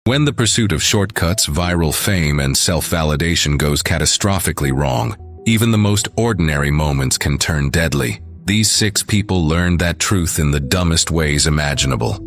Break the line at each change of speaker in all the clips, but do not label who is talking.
When the pursuit of shortcuts, viral fame, and self-validation goes catastrophically wrong, even the most ordinary moments can turn deadly. These 6 people learned that truth in the dumbest ways imaginable.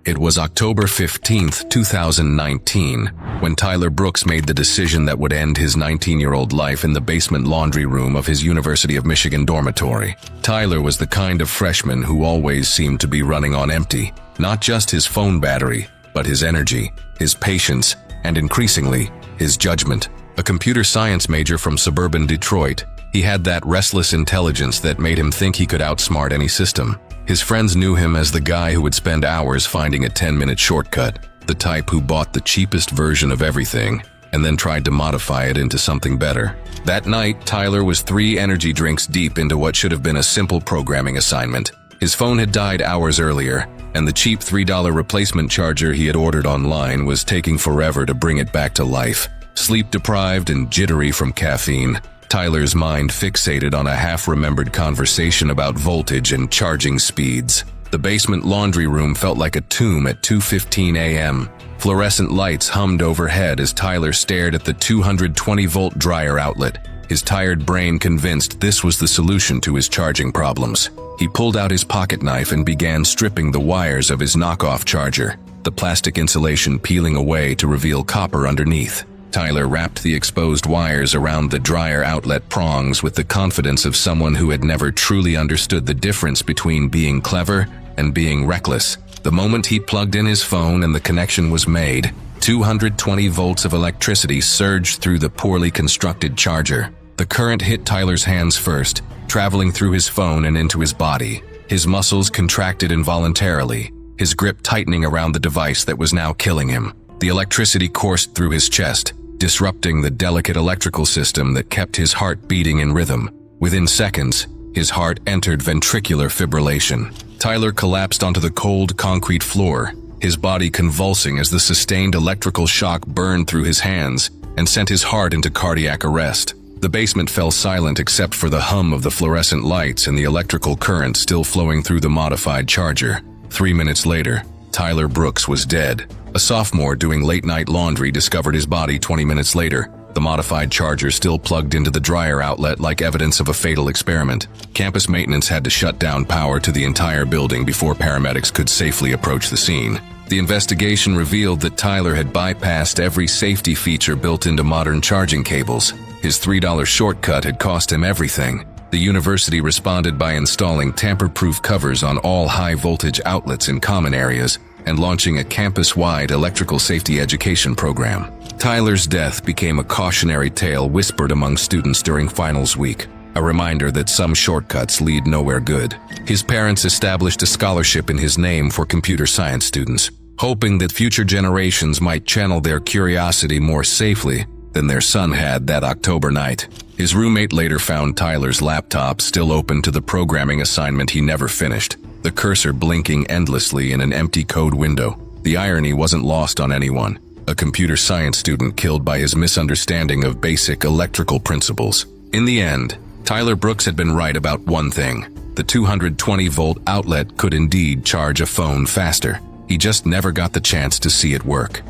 It was October 15th, 2019, when Tyler Brooks made the decision that would end his 19-year-old life in the basement laundry room of his University of Michigan dormitory. Tyler was the kind of freshman who always seemed to be running on empty, not just his phone battery, but his energy, his patience, and increasingly, his judgment. A computer science major from suburban Detroit, he had that restless intelligence that made him think he could outsmart any system. His friends knew him as the guy who would spend hours finding a 10-minute shortcut, the type who bought the cheapest version of everything and then tried to modify it into something better. That night, Tyler was 3 energy drinks deep into what should have been a simple programming assignment. His phone had died hours earlier, and the cheap $3 replacement charger he had ordered online was taking forever to bring it back to life. Sleep-deprived and jittery from caffeine, Tyler's mind fixated on a half-remembered conversation about voltage and charging speeds. The basement laundry room felt like a tomb at 2:15 a.m. Fluorescent lights hummed overhead as Tyler stared at the 220-volt dryer outlet, his tired brain convinced this was the solution to his charging problems. He pulled out his pocket knife and began stripping the wires of his knockoff charger, the plastic insulation peeling away to reveal copper underneath. Tyler wrapped the exposed wires around the dryer outlet prongs with the confidence of someone who had never truly understood the difference between being clever and being reckless. The moment he plugged in his phone and the connection was made, 220 volts of electricity surged through the poorly constructed charger. The current hit Tyler's hands first, traveling through his phone and into his body. His muscles contracted involuntarily, his grip tightening around the device that was now killing him. The electricity coursed through his chest, disrupting the delicate electrical system that kept his heart beating in rhythm. Within seconds, his heart entered ventricular fibrillation. Tyler collapsed onto the cold concrete floor, his body convulsing as the sustained electrical shock burned through his hands and sent his heart into cardiac arrest. The basement fell silent except for the hum of the fluorescent lights and the electrical current still flowing through the modified charger. 3 minutes later, Tyler Brooks was dead. A sophomore doing late-night laundry discovered his body 20 minutes later, the modified charger still plugged into the dryer outlet like evidence of a fatal experiment. Campus maintenance had to shut down power to the entire building before paramedics could safely approach the scene. The investigation revealed that Tyler had bypassed every safety feature built into modern charging cables. His $3 shortcut had cost him everything. The university responded by installing tamper-proof covers on all high-voltage outlets in common areas and launching a campus-wide electrical safety education program. Tyler's death became a cautionary tale whispered among students during finals week, a reminder that some shortcuts lead nowhere good. His parents established a scholarship in his name for computer science students, hoping that future generations might channel their curiosity more safely than their son had that October night. His roommate later found Tyler's laptop still open to the programming assignment he never finished, the cursor blinking endlessly in an empty code window. The irony wasn't lost on anyone. A computer science student killed by his misunderstanding of basic electrical principles. In the end, Tyler Brooks had been right about one thing. The 220-volt outlet could indeed charge a phone faster. He just never got the chance to see it work.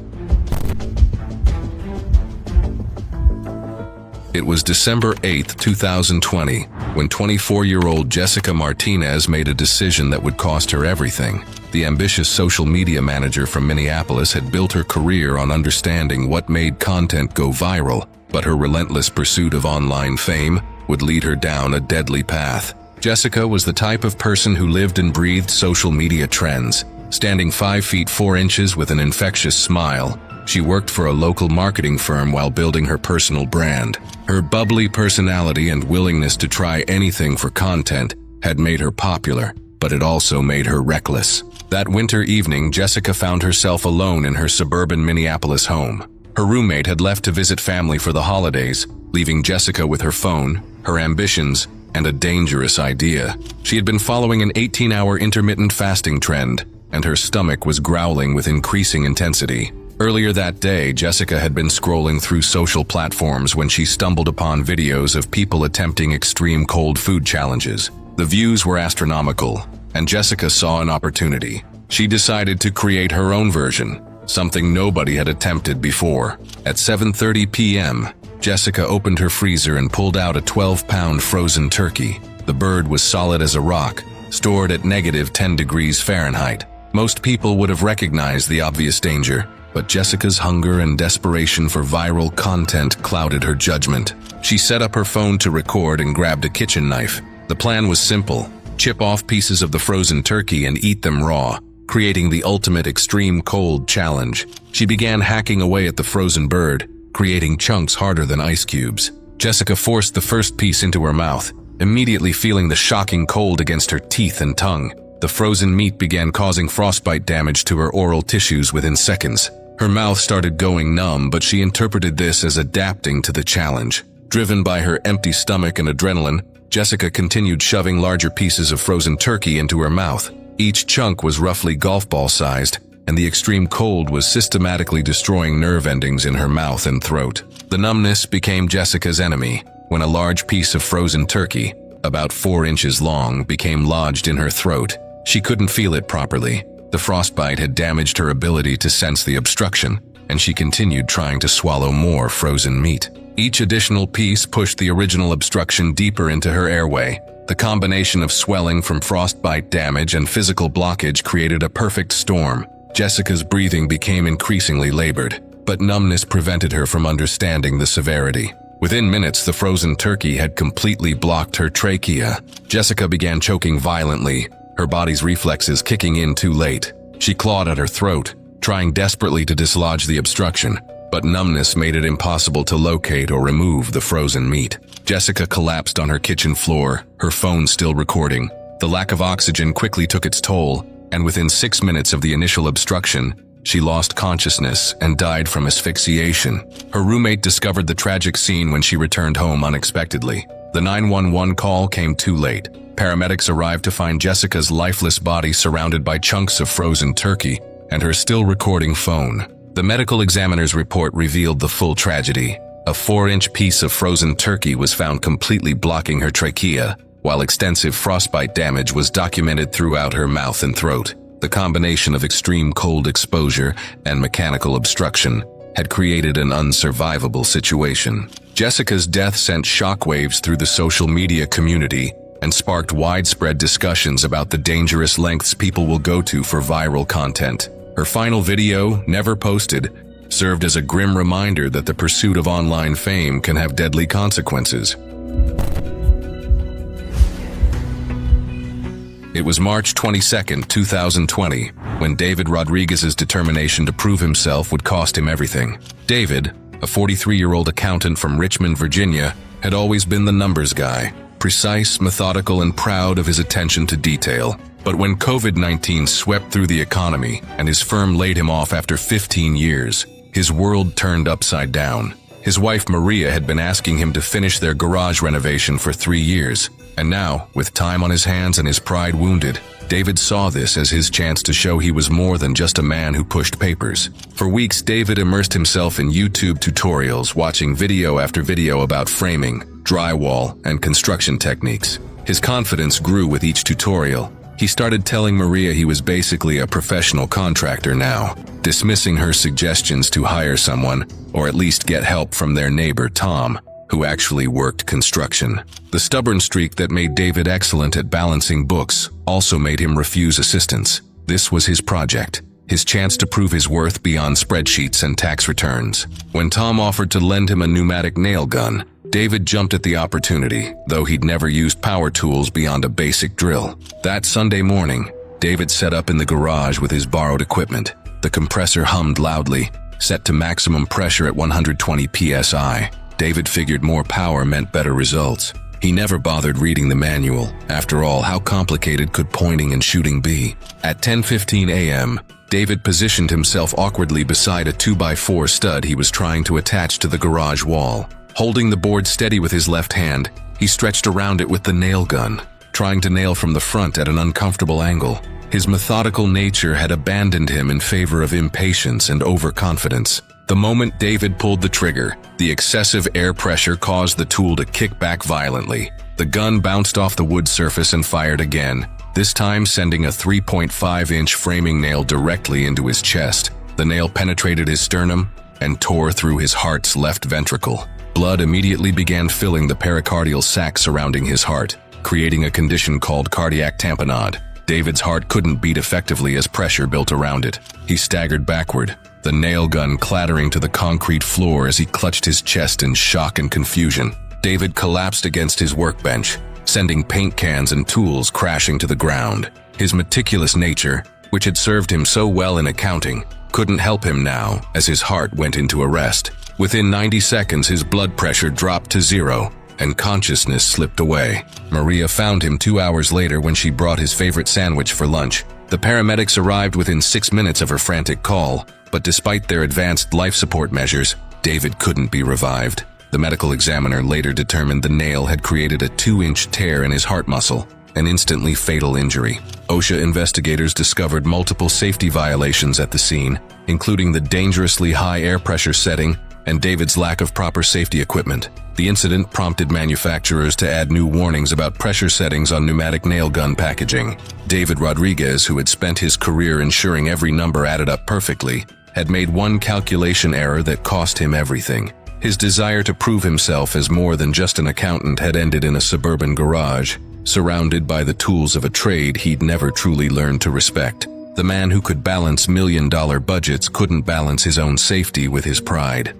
It was December 8, 2020, when 24-year-old Jessica Martinez made a decision that would cost her everything. The ambitious social media manager from Minneapolis had built her career on understanding what made content go viral, but her relentless pursuit of online fame would lead her down a deadly path. Jessica was the type of person who lived and breathed social media trends. Standing 5 feet 4 inches with an infectious smile, she worked for a local marketing firm while building her personal brand. Her bubbly personality and willingness to try anything for content had made her popular, but it also made her reckless. That winter evening, Jessica found herself alone in her suburban Minneapolis home. Her roommate had left to visit family for the holidays, leaving Jessica with her phone, her ambitions, and a dangerous idea. She had been following an 18-hour intermittent fasting trend, and her stomach was growling with increasing intensity. Earlier that day, Jessica had been scrolling through social platforms when she stumbled upon videos of people attempting extreme cold food challenges. The views were astronomical, and Jessica saw an opportunity. She decided to create her own version, something nobody had attempted before. At 7:30 p.m., Jessica opened her freezer and pulled out a 12-pound frozen turkey. The bird was solid as a rock, stored at -10 degrees Fahrenheit. Most people would have recognized the obvious danger, but Jessica's hunger and desperation for viral content clouded her judgment. She set up her phone to record and grabbed a kitchen knife. The plan was simple: chip off pieces of the frozen turkey and eat them raw, creating the ultimate extreme cold challenge. She began hacking away at the frozen bird, creating chunks harder than ice cubes. Jessica forced the first piece into her mouth, immediately feeling the shocking cold against her teeth and tongue. The frozen meat began causing frostbite damage to her oral tissues within seconds. Her mouth started going numb, but she interpreted this as adapting to the challenge. Driven by her empty stomach and adrenaline, Jessica continued shoving larger pieces of frozen turkey into her mouth. Each chunk was roughly golf ball sized, and the extreme cold was systematically destroying nerve endings in her mouth and throat. The numbness became Jessica's enemy when a large piece of frozen turkey, about 4 inches long, became lodged in her throat. She couldn't feel it properly. The frostbite had damaged her ability to sense the obstruction, and she continued trying to swallow more frozen meat. Each additional piece pushed the original obstruction deeper into her airway. The combination of swelling from frostbite damage and physical blockage created a perfect storm. Jessica's breathing became increasingly labored, but numbness prevented her from understanding the severity. Within minutes, the frozen turkey had completely blocked her trachea. Jessica began choking violently, her body's reflexes kicking in too late. She clawed at her throat, trying desperately to dislodge the obstruction, but numbness made it impossible to locate or remove the frozen meat. Jessica collapsed on her kitchen floor, her phone still recording. The lack of oxygen quickly took its toll, and within 6 minutes of the initial obstruction, she lost consciousness and died from asphyxiation. Her roommate discovered the tragic scene when she returned home unexpectedly. The 911 call came too late. Paramedics arrived to find Jessica's lifeless body surrounded by chunks of frozen turkey and her still recording phone. The medical examiner's report revealed the full tragedy. A 4-inch piece of frozen turkey was found completely blocking her trachea, while extensive frostbite damage was documented throughout her mouth and throat. The combination of extreme cold exposure and mechanical obstruction had created an unsurvivable situation. Jessica's death sent shockwaves through the social media community and sparked widespread discussions about the dangerous lengths people will go to for viral content. Her final video, never posted, served as a grim reminder that the pursuit of online fame can have deadly consequences. It was March 22, 2020, when David Rodriguez's determination to prove himself would cost him everything. David, a 43-year-old accountant from Richmond, Virginia, had always been the numbers guy, precise, methodical, and proud of his attention to detail. But when COVID-19 swept through the economy and his firm laid him off after 15 years, his world turned upside down. His wife Maria had been asking him to finish their garage renovation for 3 years, and now, with time on his hands and his pride wounded, David saw this as his chance to show he was more than just a man who pushed papers. For weeks, David immersed himself in YouTube tutorials, watching video after video about framing, drywall, and construction techniques. His confidence grew with each tutorial. He started telling Maria he was basically a professional contractor now, dismissing her suggestions to hire someone, or at least get help from their neighbor Tom, who actually worked construction. The stubborn streak that made David excellent at balancing books also made him refuse assistance. This was his project, his chance to prove his worth beyond spreadsheets and tax returns. When Tom offered to lend him a pneumatic nail gun, David jumped at the opportunity, though he'd never used power tools beyond a basic drill. That Sunday morning, David set up in the garage with his borrowed equipment. The compressor hummed loudly, set to maximum pressure at 120 psi. David figured more power meant better results. He never bothered reading the manual. After all, how complicated could pointing and shooting be? At 10:15 a.m., David positioned himself awkwardly beside a 2x4 stud he was trying to attach to the garage wall. Holding the board steady with his left hand, he stretched around it with the nail gun, trying to nail from the front at an uncomfortable angle. His methodical nature had abandoned him in favor of impatience and overconfidence. The moment David pulled the trigger, the excessive air pressure caused the tool to kick back violently. The gun bounced off the wood surface and fired again, this time sending a 3.5-inch framing nail directly into his chest. The nail penetrated his sternum and tore through his heart's left ventricle. Blood immediately began filling the pericardial sac surrounding his heart, creating a condition called cardiac tamponade. David's heart couldn't beat effectively as pressure built around it. He staggered backward, the nail gun clattering to the concrete floor as he clutched his chest in shock and confusion. David collapsed against his workbench, sending paint cans and tools crashing to the ground. His meticulous nature, which had served him so well in accounting, couldn't help him now as his heart went into arrest. Within 90 seconds, his blood pressure dropped to 0, and consciousness slipped away. Maria found him 2 hours later when she brought his favorite sandwich for lunch. The paramedics arrived within 6 minutes of her frantic call, but despite their advanced life support measures, David couldn't be revived. The medical examiner later determined the nail had created a 2-inch tear in his heart muscle, an instantly fatal injury. OSHA investigators discovered multiple safety violations at the scene, including the dangerously high air pressure setting and David's lack of proper safety equipment. The incident prompted manufacturers to add new warnings about pressure settings on pneumatic nail gun packaging. David Rodriguez, who had spent his career ensuring every number added up perfectly, had made one calculation error that cost him everything. His desire to prove himself as more than just an accountant had ended in a suburban garage, surrounded by the tools of a trade he'd never truly learned to respect. The man who could balance million-dollar budgets couldn't balance his own safety with his pride.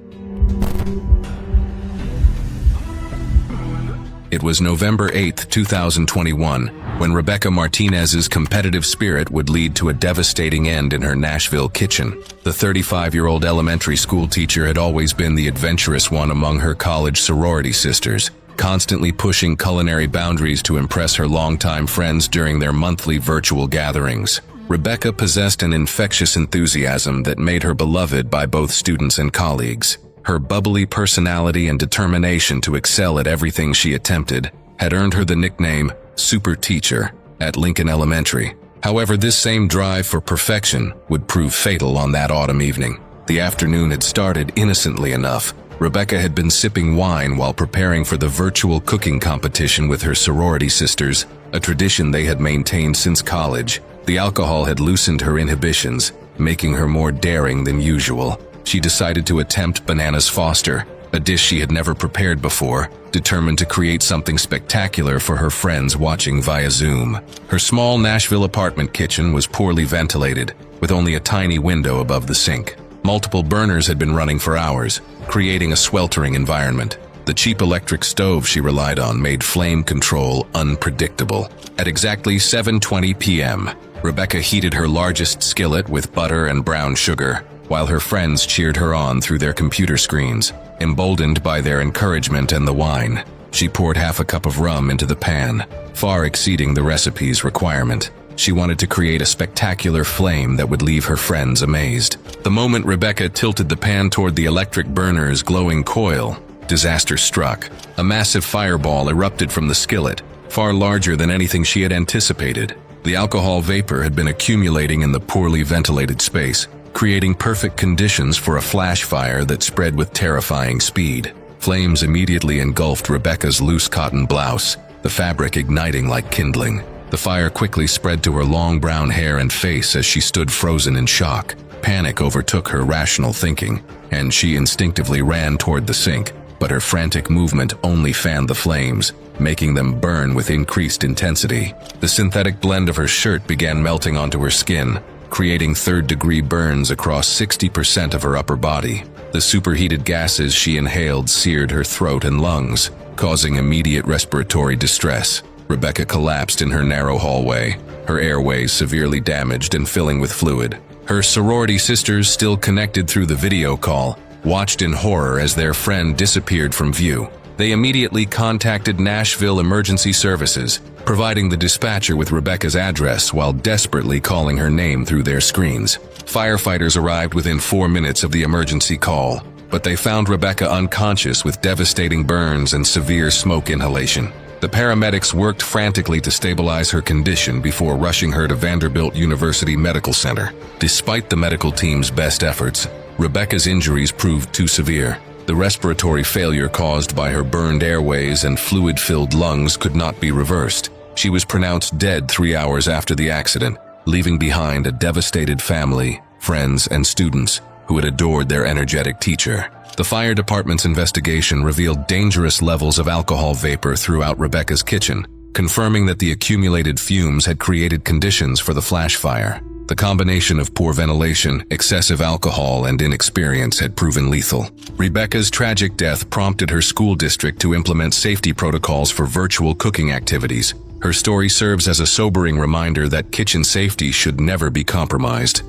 It was November 8, 2021, when Rebecca Martinez's competitive spirit would lead to a devastating end in her Nashville kitchen. The 35-year-old elementary school teacher had always been the adventurous one among her college sorority sisters, constantly pushing culinary boundaries to impress her longtime friends during their monthly virtual gatherings. Rebecca possessed an infectious enthusiasm that made her beloved by both students and colleagues. Her bubbly personality and determination to excel at everything she attempted had earned her the nickname Super Teacher at Lincoln Elementary. However, this same drive for perfection would prove fatal on that autumn evening. The afternoon had started innocently enough. Rebecca had been sipping wine while preparing for the virtual cooking competition with her sorority sisters, a tradition they had maintained since college. The alcohol had loosened her inhibitions, making her more daring than usual. She decided to attempt Bananas Foster, a dish she had never prepared before, determined to create something spectacular for her friends watching via Zoom. Her small Nashville apartment kitchen was poorly ventilated, with only a tiny window above the sink. Multiple burners had been running for hours, creating a sweltering environment. The cheap electric stove she relied on made flame control unpredictable. At exactly 7:20 p.m., Rebecca heated her largest skillet with butter and brown sugar, while her friends cheered her on through their computer screens. Emboldened by their encouragement and the wine, she poured half a cup of rum into the pan, far exceeding the recipe's requirement. She wanted to create a spectacular flame that would leave her friends amazed. The moment Rebecca tilted the pan toward the electric burner's glowing coil, disaster struck. A massive fireball erupted from the skillet, far larger than anything she had anticipated. The alcohol vapor had been accumulating in the poorly ventilated space, creating perfect conditions for a flash fire that spread with terrifying speed. Flames immediately engulfed Rebecca's loose cotton blouse, the fabric igniting like kindling. The fire quickly spread to her long brown hair and face as she stood frozen in shock. Panic overtook her rational thinking, and she instinctively ran toward the sink, but her frantic movement only fanned the flames, making them burn with increased intensity. The synthetic blend of her shirt began melting onto her skin, creating third-degree burns across 60% of her upper body. The superheated gases she inhaled seared her throat and lungs, causing immediate respiratory distress. Rebecca collapsed in her narrow hallway, her airways severely damaged and filling with fluid. Her sorority sisters, still connected through the video call, watched in horror as their friend disappeared from view. They immediately contacted Nashville Emergency Services, providing the dispatcher with Rebecca's address while desperately calling her name through their screens. Firefighters arrived within 4 minutes of the emergency call, but they found Rebecca unconscious with devastating burns and severe smoke inhalation. The paramedics worked frantically to stabilize her condition before rushing her to Vanderbilt University Medical Center. Despite the medical team's best efforts, Rebecca's injuries proved too severe. The respiratory failure caused by her burned airways and fluid-filled lungs could not be reversed. She was pronounced dead 3 hours after the accident, leaving behind a devastated family, friends, and students who had adored their energetic teacher. The fire department's investigation revealed dangerous levels of alcohol vapor throughout Rebecca's kitchen, confirming that the accumulated fumes had created conditions for the flash fire. The combination of poor ventilation, excessive alcohol, and inexperience had proven lethal. Rebecca's tragic death prompted her school district to implement safety protocols for virtual cooking activities. Her story serves as a sobering reminder that kitchen safety should never be compromised.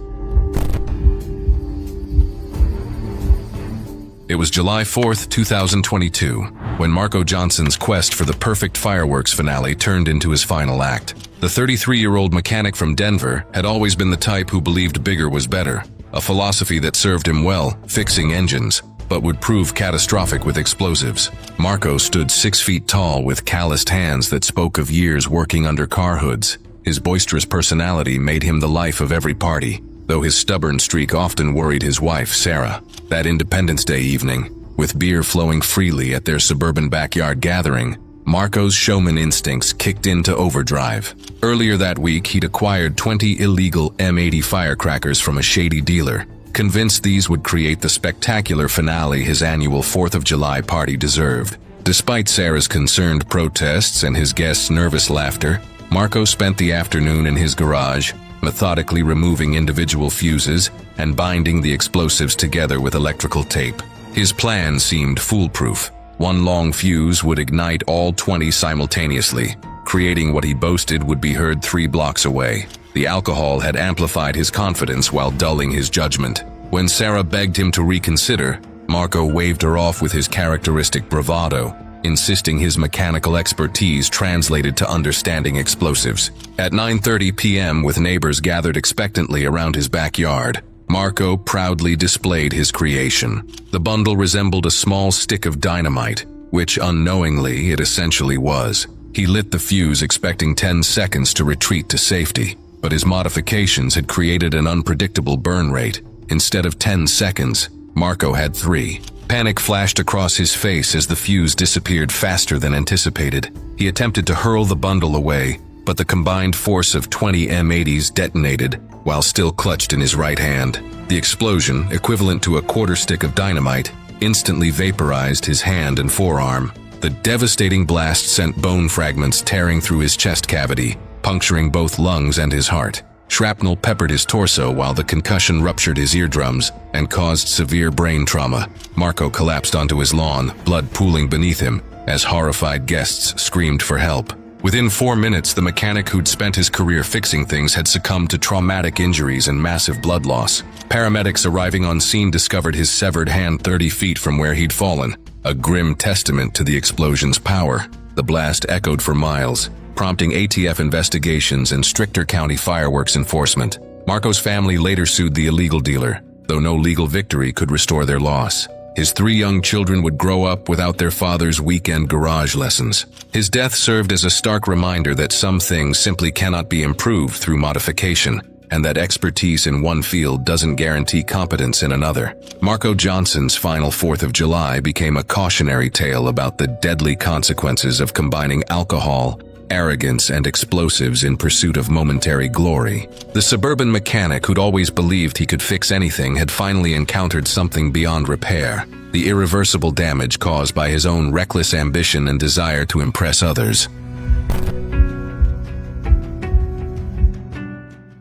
It was July 4th, 2022, when Marco Johnson's quest for the perfect fireworks finale turned into his final act. The 33-year-old mechanic from Denver had always been the type who believed bigger was better, a philosophy that served him well, fixing engines, but would prove catastrophic with explosives. Marco stood 6 feet tall with calloused hands that spoke of years working under car hoods. His boisterous personality made him the life of every party, though his stubborn streak often worried his wife, Sarah. That Independence Day evening, with beer flowing freely at their suburban backyard gathering, Marco's showman instincts kicked into overdrive. Earlier that week, he'd acquired 20 illegal M80 firecrackers from a shady dealer, convinced these would create the spectacular finale his annual 4th of July party deserved. Despite Sarah's concerned protests and his guests' nervous laughter, Marco spent the afternoon in his garage, methodically removing individual fuses and binding the explosives together with electrical tape. His plan seemed foolproof. One long fuse would ignite all 20 simultaneously, creating what he boasted would be heard 3 blocks away. The alcohol had amplified his confidence while dulling his judgment. When Sarah begged him to reconsider, Marco waved her off with his characteristic bravado, insisting his mechanical expertise translated to understanding explosives. At 9:30 p.m., with neighbors gathered expectantly around his backyard, Marco proudly displayed his creation. The bundle resembled a small stick of dynamite, which unknowingly it essentially was. He lit the fuse expecting 10 seconds to retreat to safety, but his modifications had created an unpredictable burn rate. Instead of 10 seconds, Marco had 3. Panic flashed across his face as the fuse disappeared faster than anticipated. He attempted to hurl the bundle away, but the combined force of 20 M80s detonated while still clutched in his right hand. The explosion, equivalent to a quarter stick of dynamite, instantly vaporized his hand and forearm. The devastating blast sent bone fragments tearing through his chest cavity, puncturing both lungs and his heart. Shrapnel peppered his torso while the concussion ruptured his eardrums and caused severe brain trauma. Marco collapsed onto his lawn, blood pooling beneath him, as horrified guests screamed for help. Within 4 minutes, the mechanic who'd spent his career fixing things had succumbed to traumatic injuries and massive blood loss. Paramedics arriving on scene discovered his severed hand 30 feet from where he'd fallen, a grim testament to the explosion's power. The blast echoed for miles, prompting ATF investigations and stricter county fireworks enforcement. Marco's family later sued the illegal dealer, though no legal victory could restore their loss. His 3 young children would grow up without their father's weekend garage lessons. His death served as a stark reminder that some things simply cannot be improved through modification, and that expertise in one field doesn't guarantee competence in another. Marco Johnson's final 4th of July became a cautionary tale about the deadly consequences of combining alcohol, arrogance, and explosives in pursuit of momentary glory. The suburban mechanic who'd always believed he could fix anything had finally encountered something beyond repair, the irreversible damage caused by his own reckless ambition and desire to impress others.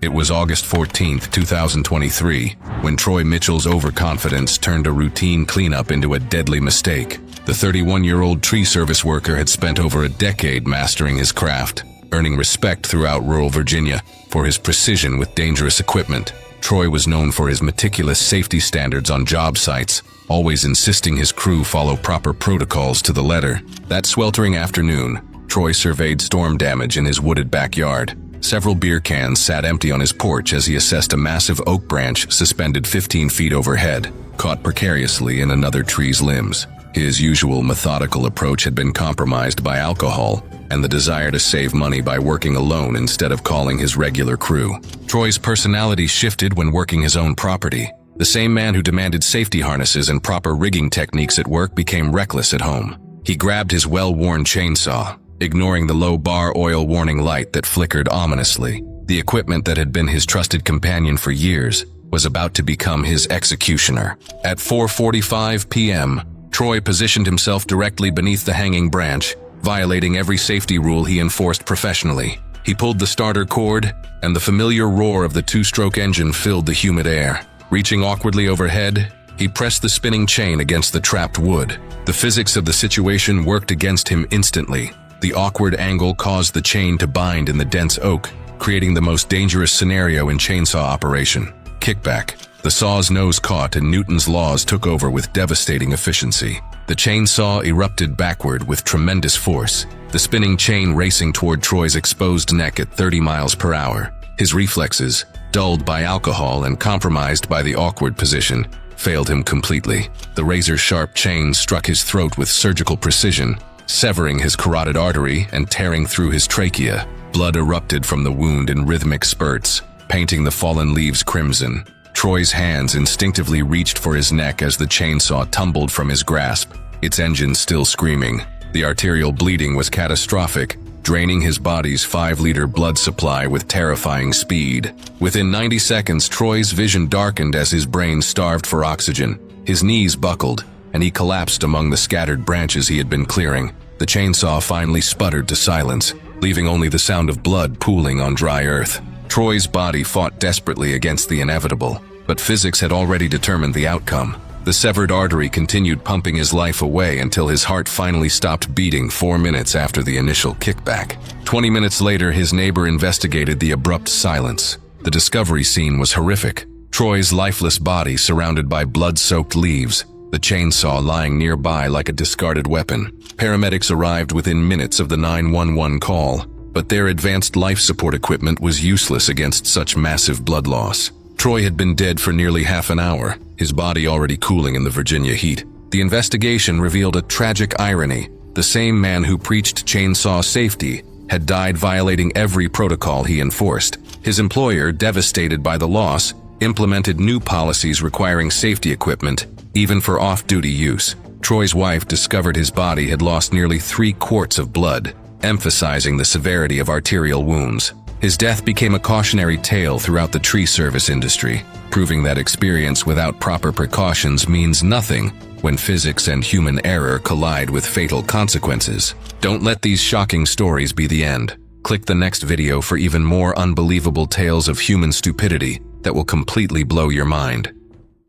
It was August 14, 2023, when Troy Mitchell's overconfidence turned a routine cleanup into a deadly mistake. The 31-year-old tree service worker had spent over a decade mastering his craft, earning respect throughout rural Virginia for his precision with dangerous equipment. Troy was known for his meticulous safety standards on job sites, always insisting his crew follow proper protocols to the letter. That sweltering afternoon, Troy surveyed storm damage in his wooded backyard. Several beer cans sat empty on his porch as he assessed a massive oak branch suspended 15 feet overhead, caught precariously in another tree's limbs. His usual methodical approach had been compromised by alcohol and the desire to save money by working alone instead of calling his regular crew. Troy's personality shifted when working his own property. The same man who demanded safety harnesses and proper rigging techniques at work became reckless at home. He grabbed his well-worn chainsaw, ignoring the low bar oil warning light that flickered ominously. The equipment that had been his trusted companion for years was about to become his executioner. At 4:45 p.m., Troy positioned himself directly beneath the hanging branch, violating every safety rule he enforced professionally. He pulled the starter cord, and the familiar roar of the two-stroke engine filled the humid air. Reaching awkwardly overhead, he pressed the spinning chain against the trapped wood. The physics of the situation worked against him instantly. The awkward angle caused the chain to bind in the dense oak, creating the most dangerous scenario in chainsaw operation. Kickback. The saw's nose caught and Newton's laws took over with devastating efficiency. The chainsaw erupted backward with tremendous force, the spinning chain racing toward Troy's exposed neck at 30 miles per hour. His reflexes, dulled by alcohol and compromised by the awkward position, failed him completely. The razor-sharp chain struck his throat with surgical precision, severing his carotid artery and tearing through his trachea. Blood erupted from the wound in rhythmic spurts, painting the fallen leaves crimson. Troy's hands instinctively reached for his neck as the chainsaw tumbled from his grasp, its engine still screaming. The arterial bleeding was catastrophic, draining his body's 5-liter blood supply with terrifying speed. Within 90 seconds, Troy's vision darkened as his brain starved for oxygen. His knees buckled, and he collapsed among the scattered branches he had been clearing. The chainsaw finally sputtered to silence, leaving only the sound of blood pooling on dry earth. Troy's body fought desperately against the inevitable, but physics had already determined the outcome. The severed artery continued pumping his life away until his heart finally stopped beating 4 minutes after the initial kickback. 20 minutes later, his neighbor investigated the abrupt silence. The discovery scene was horrific. Troy's lifeless body surrounded by blood-soaked leaves, the chainsaw lying nearby like a discarded weapon. Paramedics arrived within minutes of the 911 call, but their advanced life support equipment was useless against such massive blood loss. Troy had been dead for nearly half an hour, his body already cooling in the Virginia heat. The investigation revealed a tragic irony. The same man who preached chainsaw safety had died violating every protocol he enforced. His employer, devastated by the loss, implemented new policies requiring safety equipment, even for off-duty use. Troy's wife discovered his body had lost nearly 3 quarts of blood, emphasizing the severity of arterial wounds. His death became a cautionary tale throughout the tree service industry, proving that experience without proper precautions means nothing when physics and human error collide with fatal consequences. Don't let these shocking stories be the end. Click the next video for even more unbelievable tales of human stupidity that will completely blow your mind.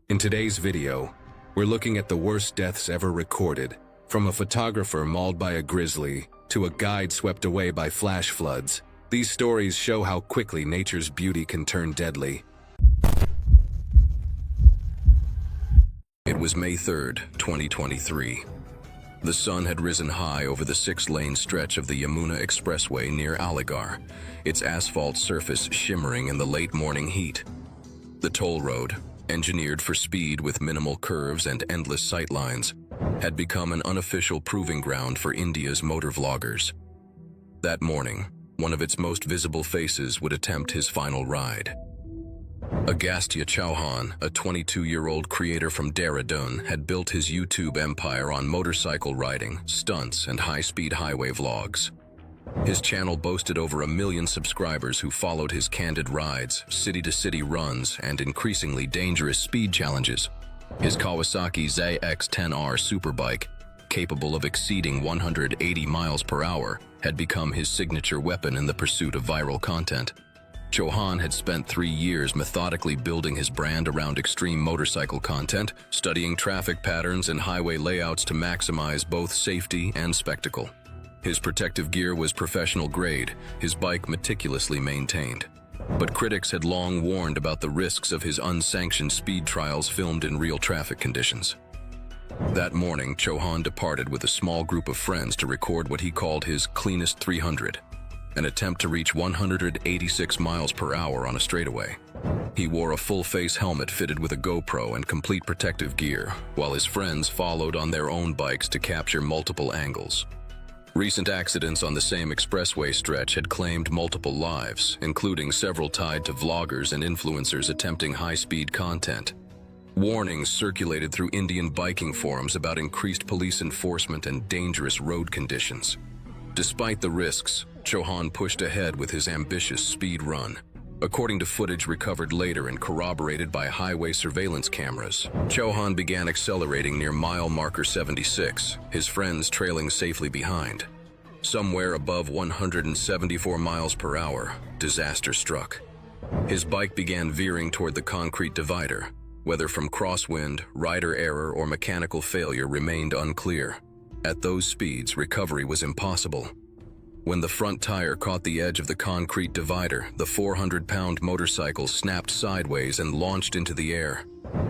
In today's video, we're looking at the worst deaths ever recorded, from a photographer mauled by a grizzly to a guide swept away by flash floods. These stories show how quickly nature's beauty can turn deadly. It was May 3rd, 2023. The sun had risen high over the 6-lane stretch of the Yamuna Expressway near Aligarh, its asphalt surface shimmering in the late morning heat. The toll road, engineered for speed with minimal curves and endless sightlines, had become an unofficial proving ground for India's motor vloggers. That morning, one of its most visible faces would attempt his final ride. Agastya Chauhan, a 22-year-old creator from Dehradun, had built his YouTube empire on motorcycle riding, stunts, and high-speed highway vlogs. His channel boasted over 1 million subscribers who followed his candid rides, city-to-city runs, and increasingly dangerous speed challenges. His Kawasaki ZX-10R superbike, capable of exceeding 180 miles per hour, had become his signature weapon in the pursuit of viral content. Chauhan had spent 3 years methodically building his brand around extreme motorcycle content, studying traffic patterns and highway layouts to maximize both safety and spectacle. His protective gear was professional grade, his bike meticulously maintained. But critics had long warned about the risks of his unsanctioned speed trials filmed in real traffic conditions. That morning, Chauhan departed with a small group of friends to record what he called his cleanest 300, an attempt to reach 186 miles per hour on a straightaway. He wore a full-face helmet fitted with a GoPro and complete protective gear, while his friends followed on their own bikes to capture multiple angles. Recent accidents on the same expressway stretch had claimed multiple lives, including several tied to vloggers and influencers attempting high-speed content. Warnings circulated through Indian biking forums about increased police enforcement and dangerous road conditions. Despite the risks, Chauhan pushed ahead with his ambitious speed run. According to footage recovered later and corroborated by highway surveillance cameras, Chauhan began accelerating near mile marker 76, his friends trailing safely behind. Somewhere above 174 miles per hour, disaster struck. His bike began veering toward the concrete divider. Whether from crosswind, rider error, or mechanical failure remained unclear. At those speeds, recovery was impossible. When the front tire caught the edge of the concrete divider, the 400-pound motorcycle snapped sideways and launched into the air.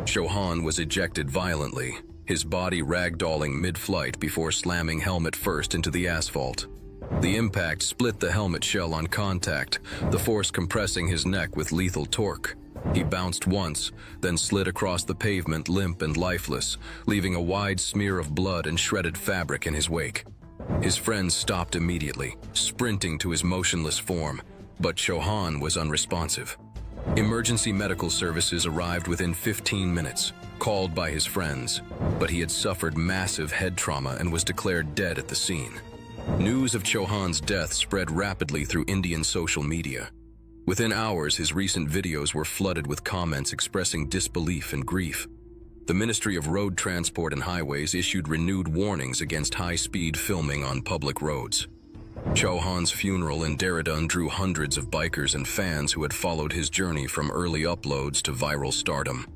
Chauhan was ejected violently, his body ragdolling mid-flight before slamming helmet first into the asphalt. The impact split the helmet shell on contact, the force compressing his neck with lethal torque. He bounced once, then slid across the pavement limp and lifeless, leaving a wide smear of blood and shredded fabric in his wake. His friends stopped immediately, sprinting to his motionless form, but Chauhan was unresponsive. Emergency medical services arrived within 15 minutes, called by his friends, but he had suffered massive head trauma and was declared dead at the scene. News of Chauhan's death spread rapidly through Indian social media. Within hours, his recent videos were flooded with comments expressing disbelief and grief. The Ministry of Road Transport and Highways issued renewed warnings against high-speed filming on public roads. Chauhan's funeral in Dehradun drew hundreds of bikers and fans who had followed his journey from early uploads to viral stardom.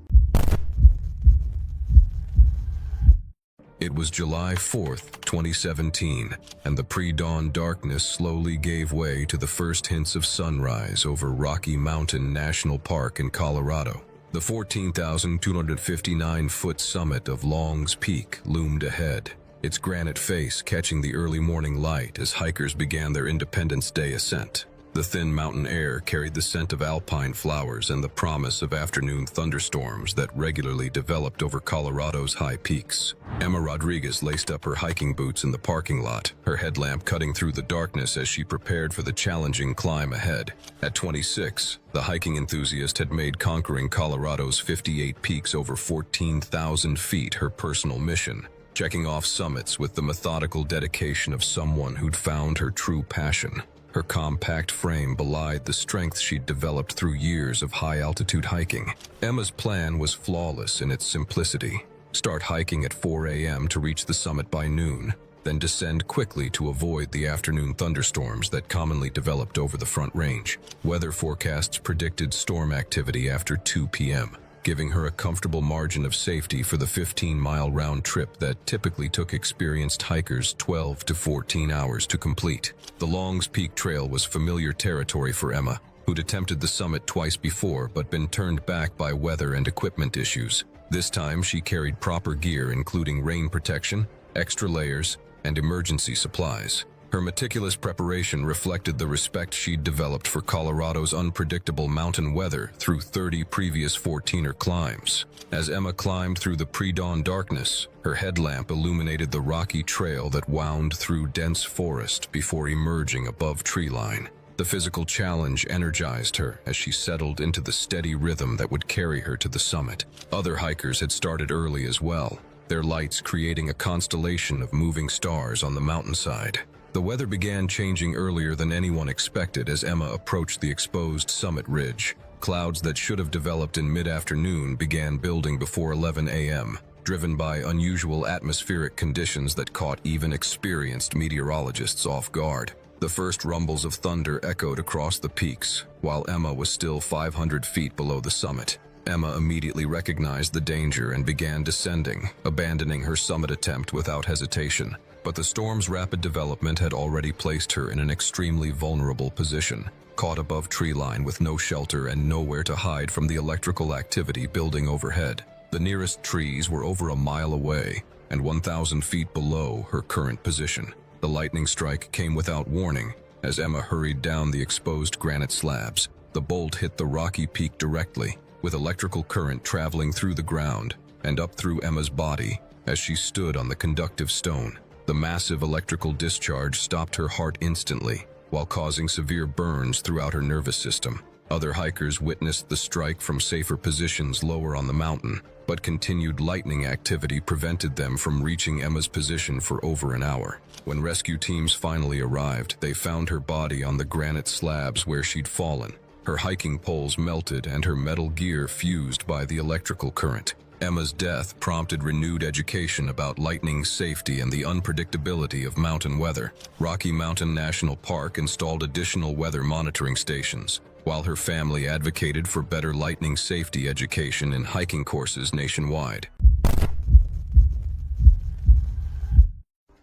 It was July 4th, 2017, and the pre-dawn darkness slowly gave way to the first hints of sunrise over Rocky Mountain National Park in Colorado. The 14,259-foot summit of Long's Peak loomed ahead, its granite face catching the early morning light as hikers began their Independence Day ascent. The thin mountain air carried the scent of alpine flowers and the promise of afternoon thunderstorms that regularly developed over Colorado's high peaks. Emma Rodriguez laced up her hiking boots in the parking lot, her headlamp cutting through the darkness as she prepared for the challenging climb ahead. At 26, the hiking enthusiast had made conquering Colorado's 58 peaks over 14,000 feet her personal mission, checking off summits with the methodical dedication of someone who'd found her true passion. Her compact frame belied the strength she'd developed through years of high-altitude hiking. Emma's plan was flawless in its simplicity. Start hiking at 4 a.m. to reach the summit by noon, then descend quickly to avoid the afternoon thunderstorms that commonly developed over the Front Range. Weather forecasts predicted storm activity after 2 p.m., giving her a comfortable margin of safety for the 15-mile round trip that typically took experienced hikers 12 to 14 hours to complete. The Longs Peak Trail was familiar territory for Emma, who'd attempted the summit twice before but been turned back by weather and equipment issues. This time she carried proper gear including rain protection, extra layers, and emergency supplies. Her meticulous preparation reflected the respect she'd developed for Colorado's unpredictable mountain weather through 30 previous 14er climbs. As Emma climbed through the pre-dawn darkness, her headlamp illuminated the rocky trail that wound through dense forest before emerging above treeline. The physical challenge energized her as she settled into the steady rhythm that would carry her to the summit. Other hikers had started early as well, their lights creating a constellation of moving stars on the mountainside. The weather began changing earlier than anyone expected as Emma approached the exposed summit ridge. Clouds that should have developed in mid-afternoon began building before 11 a.m., driven by unusual atmospheric conditions that caught even experienced meteorologists off guard. The first rumbles of thunder echoed across the peaks, while Emma was still 500 feet below the summit. Emma immediately recognized the danger and began descending, abandoning her summit attempt without hesitation. But the storm's rapid development had already placed her in an extremely vulnerable position, caught above treeline with no shelter and nowhere to hide from the electrical activity building overhead. The nearest trees were over a mile away and 1,000 feet below her current position. The lightning strike came without warning. As Emma hurried down the exposed granite slabs, the bolt hit the rocky peak directly, with electrical current traveling through the ground and up through Emma's body as she stood on the conductive stone. The massive electrical discharge stopped her heart instantly, while causing severe burns throughout her nervous system. Other hikers witnessed the strike from safer positions lower on the mountain, but continued lightning activity prevented them from reaching Emma's position for over an hour. When rescue teams finally arrived, they found her body on the granite slabs where she'd fallen. Her hiking poles melted and her metal gear fused by the electrical current. Emma's death prompted renewed education about lightning safety and the unpredictability of mountain weather. Rocky Mountain National Park installed additional weather monitoring stations, while her family advocated for better lightning safety education in hiking courses nationwide.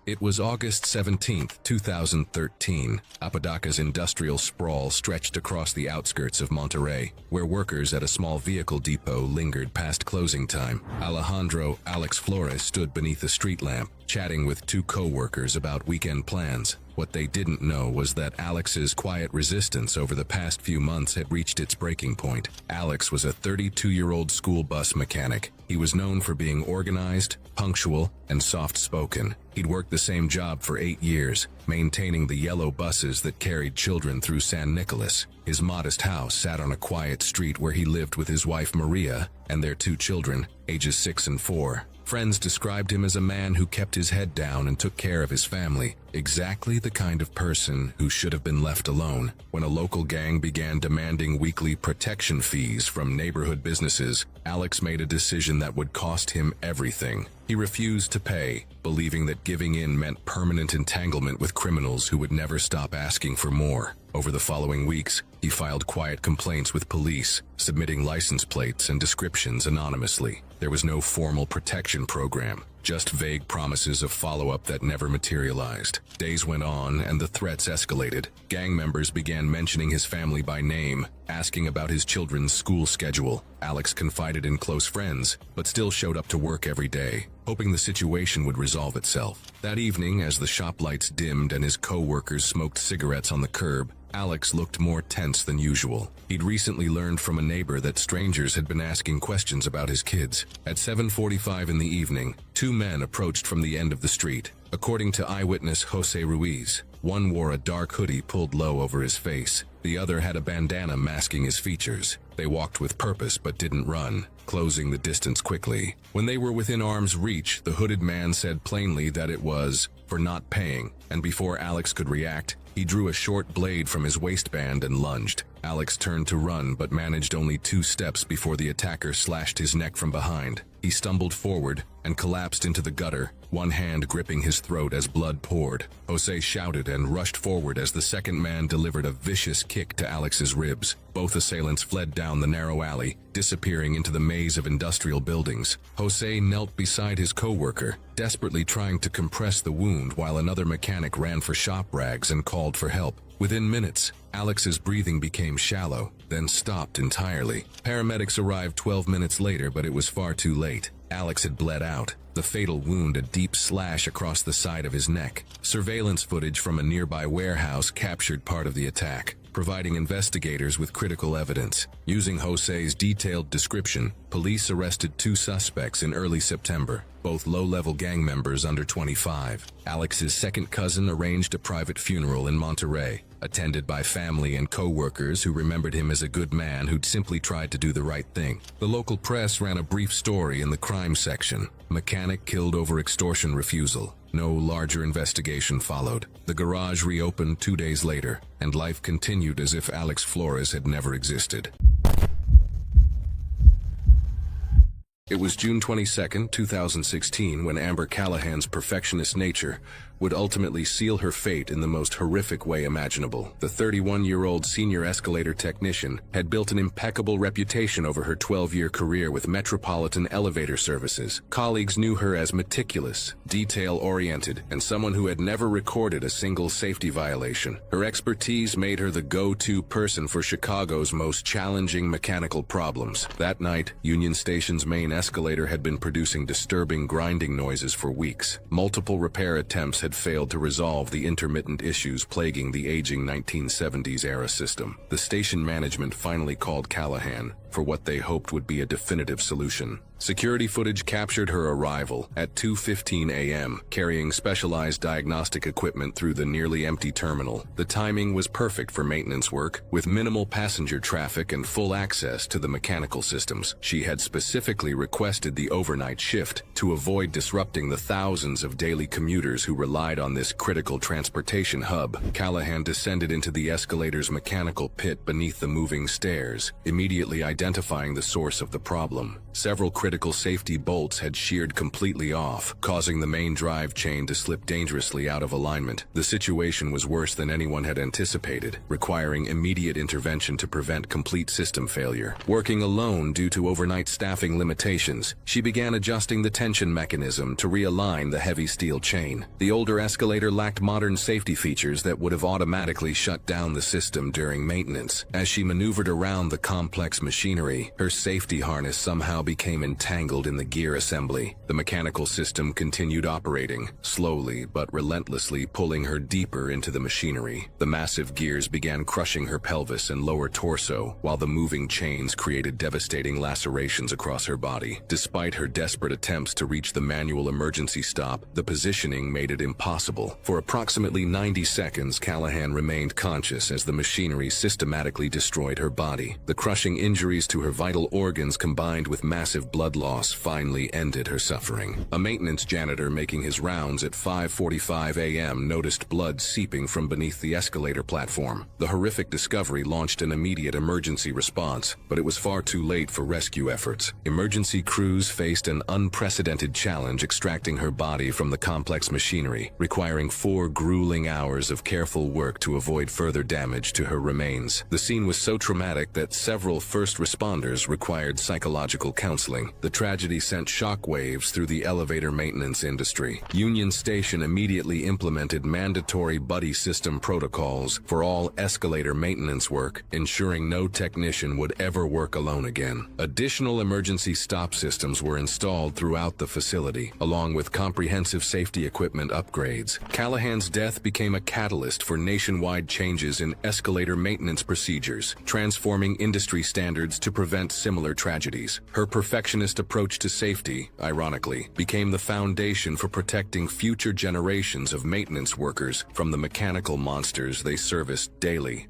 It was August 17, 2013. Apodaca's industrial sprawl stretched across the outskirts of Monterrey, where workers at a small vehicle depot lingered past closing time. Alejandro Alex Flores stood beneath a street lamp, chatting with two co-workers about weekend plans. What they didn't know was that Alex's quiet resistance over the past few months had reached its breaking point. Alex was a 32-year-old school bus mechanic. He was known for being organized, punctual, and soft-spoken. He'd worked the same job for 8 years, maintaining the yellow buses that carried children through San Nicolas. His modest house sat on a quiet street where he lived with his wife Maria and their 2 children, ages 6 and 4. Friends described him as a man who kept his head down and took care of his family, exactly the kind of person who should have been left alone. When a local gang began demanding weekly protection fees from neighborhood businesses, Alex made a decision that would cost him everything. He refused to pay, believing that giving in meant permanent entanglement with criminals who would never stop asking for more. Over the following weeks, he filed quiet complaints with police, submitting license plates and descriptions anonymously. There was no formal protection program, just vague promises of follow-up that never materialized. Days went on and the threats escalated. Gang members began mentioning his family by name, asking about his children's school schedule. Alex confided in close friends, but still showed up to work every day, hoping the situation would resolve itself. That evening, as the shop lights dimmed and his co-workers smoked cigarettes on the curb, Alex looked more tense than usual. He'd recently learned from a neighbor that strangers had been asking questions about his kids. At 7:45 in the evening, 2 men approached from the end of the street. According to eyewitness Jose Ruiz, one wore a dark hoodie pulled low over his face. The other had a bandana masking his features. They walked with purpose but didn't run, closing the distance quickly. When they were within arm's reach, the hooded man said plainly that it was for not paying, and before Alex could react, he drew a short blade from his waistband and lunged. Alex turned to run but managed only 2 steps before the attacker slashed his neck from behind. He stumbled forward and collapsed into the gutter, one hand gripping his throat as blood poured. Jose shouted and rushed forward as the second man delivered a vicious kick to Alex's ribs. Both assailants fled down the narrow alley, disappearing into the maze of industrial buildings. Jose knelt beside his co-worker, desperately trying to compress the wound while another mechanic ran for shop rags and called for help. Within minutes, Alex's breathing became shallow, then stopped entirely. Paramedics arrived 12 minutes later, but it was far too late. Alex had bled out, the fatal wound a deep slash across the side of his neck. Surveillance footage from a nearby warehouse captured part of the attack, providing investigators with critical evidence. Using Jose's detailed description, police arrested 2 suspects in early September, both low-level gang members under 25. Alex's second cousin arranged a private funeral in Monterrey, attended by family and co-workers who remembered him as a good man who'd simply tried to do the right thing. The local press ran a brief story in the crime section. Mechanic killed over extortion refusal. No larger investigation followed. The garage reopened 2 days later, and life continued as if Alex Flores had never existed. It was June 22, 2016, when Amber Callahan's perfectionist nature would ultimately seal her fate in the most horrific way imaginable. The 31-year-old senior escalator technician had built an impeccable reputation over her 12-year career with Metropolitan Elevator Services. Colleagues knew her as meticulous, detail-oriented, and someone who had never recorded a single safety violation. Her expertise made her the go-to person for Chicago's most challenging mechanical problems. That night, Union Station's main escalator had been producing disturbing grinding noises for weeks. Multiple repair attempts had failed to resolve the intermittent issues plaguing the aging 1970s-era system. The station management finally called Callahan, for what they hoped would be a definitive solution. Security footage captured her arrival at 2:15 a.m., carrying specialized diagnostic equipment through the nearly empty terminal. The timing was perfect for maintenance work, with minimal passenger traffic and full access to the mechanical systems. She had specifically requested the overnight shift to avoid disrupting the thousands of daily commuters who relied on this critical transportation hub. Callahan descended into the escalator's mechanical pit beneath the moving stairs, immediately identifying the source of the problem. Several critical safety bolts had sheared completely off, causing the main drive chain to slip dangerously out of alignment. The situation was worse than anyone had anticipated, requiring immediate intervention to prevent complete system failure. Working alone due to overnight staffing limitations, she began adjusting the tension mechanism to realign the heavy steel chain. The older escalator lacked modern safety features that would have automatically shut down the system during maintenance. As she maneuvered around the complex machinery, her safety harness somehow became entangled in the gear assembly. The mechanical system continued operating, slowly but relentlessly pulling her deeper into the machinery. The massive gears began crushing her pelvis and lower torso, while the moving chains created devastating lacerations across her body. Despite her desperate attempts to reach the manual emergency stop, the positioning made it impossible. For approximately 90 seconds, Callahan remained conscious as the machinery systematically destroyed her body. The crushing injuries to her vital organs combined with massive blood loss finally ended her suffering. A maintenance janitor making his rounds at 5:45 a.m. noticed blood seeping from beneath the escalator platform. The horrific discovery launched an immediate emergency response, but it was far too late for rescue efforts. Emergency crews faced an unprecedented challenge extracting her body from the complex machinery, requiring 4 grueling hours of careful work to avoid further damage to her remains. The scene was so traumatic that several first responders required psychological counseling. The tragedy sent shockwaves through the elevator maintenance industry. Union Station immediately implemented mandatory buddy system protocols for all escalator maintenance work, ensuring no technician would ever work alone again. Additional emergency stop systems were installed throughout the facility, along with comprehensive safety equipment upgrades. Callahan's death became a catalyst for nationwide changes in escalator maintenance procedures, transforming industry standards to prevent similar tragedies. Her perfectionist approach to safety, ironically, became the foundation for protecting future generations of maintenance workers from the mechanical monsters they serviced daily.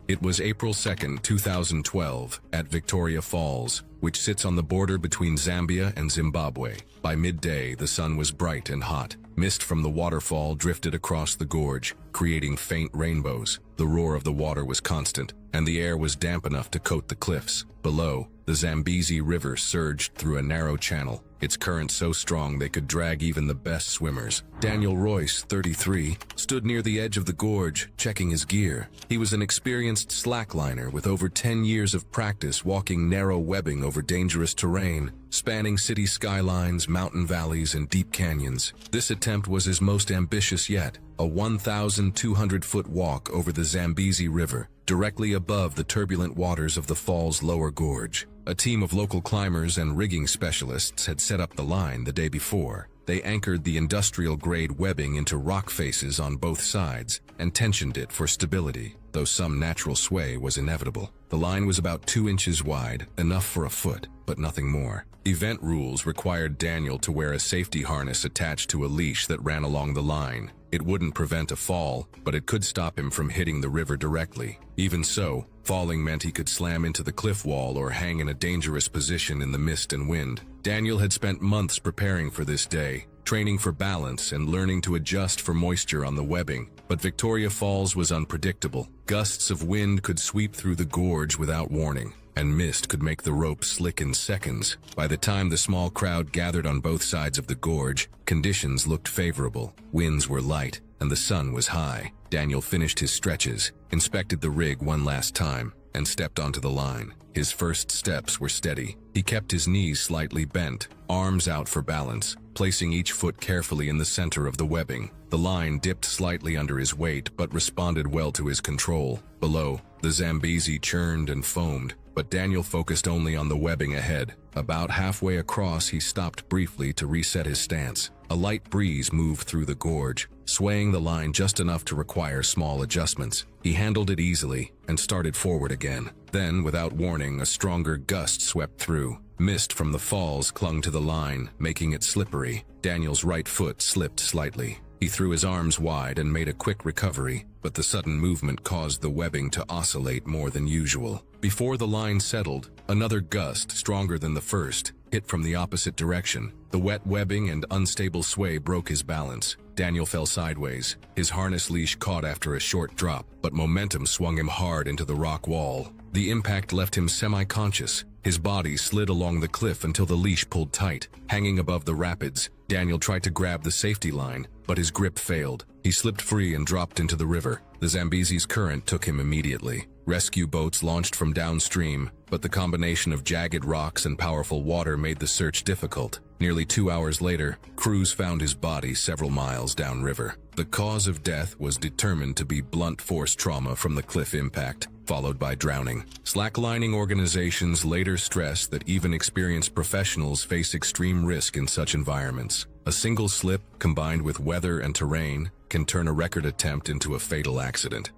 It was April 2, 2012, at Victoria Falls, which sits on the border between Zambia and Zimbabwe. By midday, the sun was bright and hot. Mist from the waterfall drifted across the gorge, creating faint rainbows. The roar of the water was constant, and the air was damp enough to coat the cliffs. Below, the Zambezi River surged through a narrow channel, its current so strong they could drag even the best swimmers. Daniel Royce, 33, stood near the edge of the gorge, checking his gear. He was an experienced slackliner with over 10 years of practice walking narrow webbing over dangerous terrain, spanning city skylines, mountain valleys, and deep canyons. This attempt was his most ambitious yet, a 1,200-foot walk over the Zambezi River, directly above the turbulent waters of the fall's lower gorge. A team of local climbers and rigging specialists had set up the line the day before. They anchored the industrial-grade webbing into rock faces on both sides and tensioned it for stability, though some natural sway was inevitable. The line was about 2 inches wide, enough for a foot, but nothing more. Event rules required Daniel to wear a safety harness attached to a leash that ran along the line. It wouldn't prevent a fall, but it could stop him from hitting the river directly. Even so, falling meant he could slam into the cliff wall or hang in a dangerous position in the mist and wind. Daniel had spent months preparing for this day, training for balance and learning to adjust for moisture on the webbing. But Victoria Falls was unpredictable. Gusts of wind could sweep through the gorge without warning, and mist could make the rope slick in seconds. By the time the small crowd gathered on both sides of the gorge, conditions looked favorable. Winds were light, and the sun was high. Daniel finished his stretches, inspected the rig one last time, and stepped onto the line. His first steps were steady. He kept his knees slightly bent, arms out for balance, placing each foot carefully in the center of the webbing. The line dipped slightly under his weight, but responded well to his control. Below, the Zambezi churned and foamed, but Daniel focused only on the webbing ahead. About halfway across, he stopped briefly to reset his stance. A light breeze moved through the gorge, swaying the line just enough to require small adjustments. He handled it easily and started forward again. Then, without warning, a stronger gust swept through. Mist from the falls clung to the line, making it slippery. Daniel's right foot slipped slightly. He threw his arms wide and made a quick recovery, but the sudden movement caused the webbing to oscillate more than usual. Before the line settled, another gust, stronger than the first, hit from the opposite direction. The wet webbing and unstable sway broke his balance. Daniel fell sideways. His harness leash caught after a short drop, but momentum swung him hard into the rock wall. The impact left him semi-conscious. His body slid along the cliff until the leash pulled tight. Hanging above the rapids, Daniel tried to grab the safety line, but his grip failed. He slipped free and dropped into the river. The Zambezi's current took him immediately. Rescue boats launched from downstream, but the combination of jagged rocks and powerful water made the search difficult. Nearly 2 hours later, crews found his body several miles downriver. The cause of death was determined to be blunt force trauma from the cliff impact, followed by drowning. Slacklining organizations later stressed that even experienced professionals face extreme risk in such environments. A single slip, combined with weather and terrain, can turn a record attempt into a fatal accident.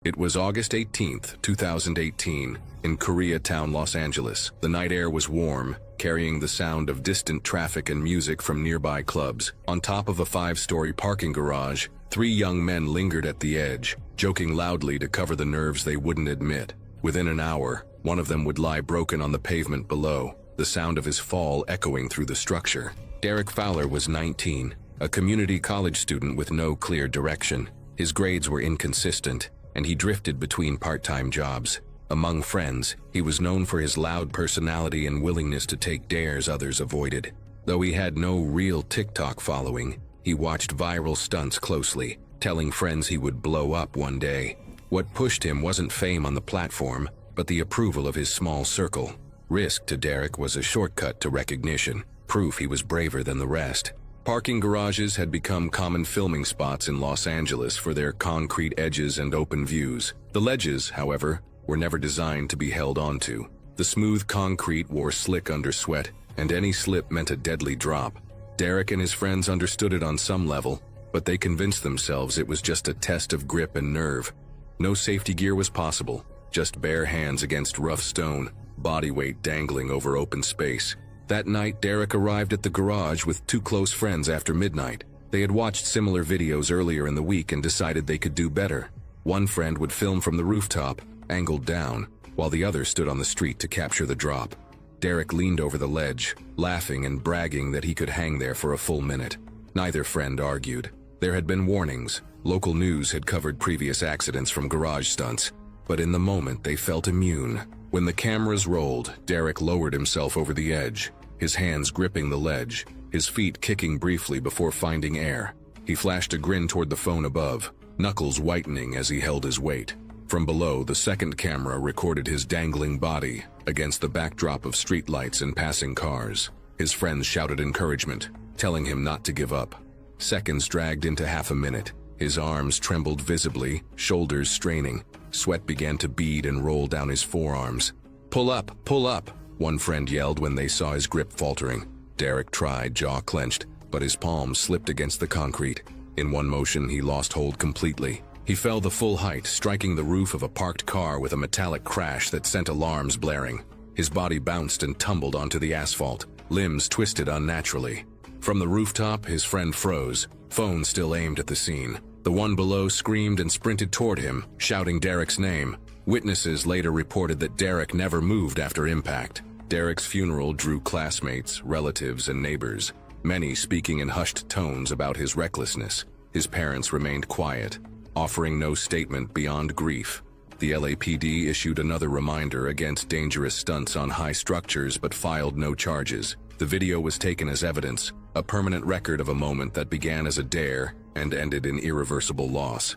It was August 18, 2018, in Koreatown, Los Angeles. The night air was warm, carrying the sound of distant traffic and music from nearby clubs. On top of a 5-story parking garage, 3 young men lingered at the edge, joking loudly to cover the nerves they wouldn't admit. Within an hour, one of them would lie broken on the pavement below, the sound of his fall echoing through the structure. Derek Fowler was 19, a community college student with no clear direction. His grades were inconsistent, and he drifted between part-time jobs. Among friends, he was known for his loud personality and willingness to take dares others avoided. Though he had no real TikTok following, he watched viral stunts closely, telling friends he would blow up one day. What pushed him wasn't fame on the platform, but the approval of his small circle. Risk to Derek was a shortcut to recognition, proof he was braver than the rest. Parking garages had become common filming spots in Los Angeles for their concrete edges and open views. The ledges, however, were never designed to be held onto. The smooth concrete wore slick under sweat, and any slip meant a deadly drop. Derek and his friends understood it on some level, but they convinced themselves it was just a test of grip and nerve. No safety gear was possible, just bare hands against rough stone, body weight dangling over open space. That night, Derek arrived at the garage with 2 close friends after midnight. They had watched similar videos earlier in the week and decided they could do better. One friend would film from the rooftop, angled down, while the other stood on the street to capture the drop. Derek leaned over the ledge, laughing and bragging that he could hang there for a full minute. Neither friend argued. There had been warnings. Local news had covered previous accidents from garage stunts, but in the moment they felt immune. When the cameras rolled, Derek lowered himself over the edge, his hands gripping the ledge, his feet kicking briefly before finding air. He flashed a grin toward the phone above, knuckles whitening as he held his weight. From below, the second camera recorded his dangling body against the backdrop of streetlights and passing cars. His friends shouted encouragement, telling him not to give up. Seconds dragged into half a minute. His arms trembled visibly, shoulders straining. Sweat began to bead and roll down his forearms. "Pull up, pull up," one friend yelled when they saw his grip faltering. Derek tried, jaw clenched, but his palms slipped against the concrete. In one motion, he lost hold completely. He fell the full height, striking the roof of a parked car with a metallic crash that sent alarms blaring. His body bounced and tumbled onto the asphalt, limbs twisted unnaturally. From the rooftop, his friend froze, phone still aimed at the scene. The one below screamed and sprinted toward him, shouting Derek's name. Witnesses later reported that Derek never moved after impact. Derek's funeral drew classmates, relatives, and neighbors, many speaking in hushed tones about his recklessness. His parents remained quiet, offering no statement beyond grief. The LAPD issued another reminder against dangerous stunts on high structures but filed no charges. The video was taken as evidence, a permanent record of a moment that began as a dare and ended in irreversible loss.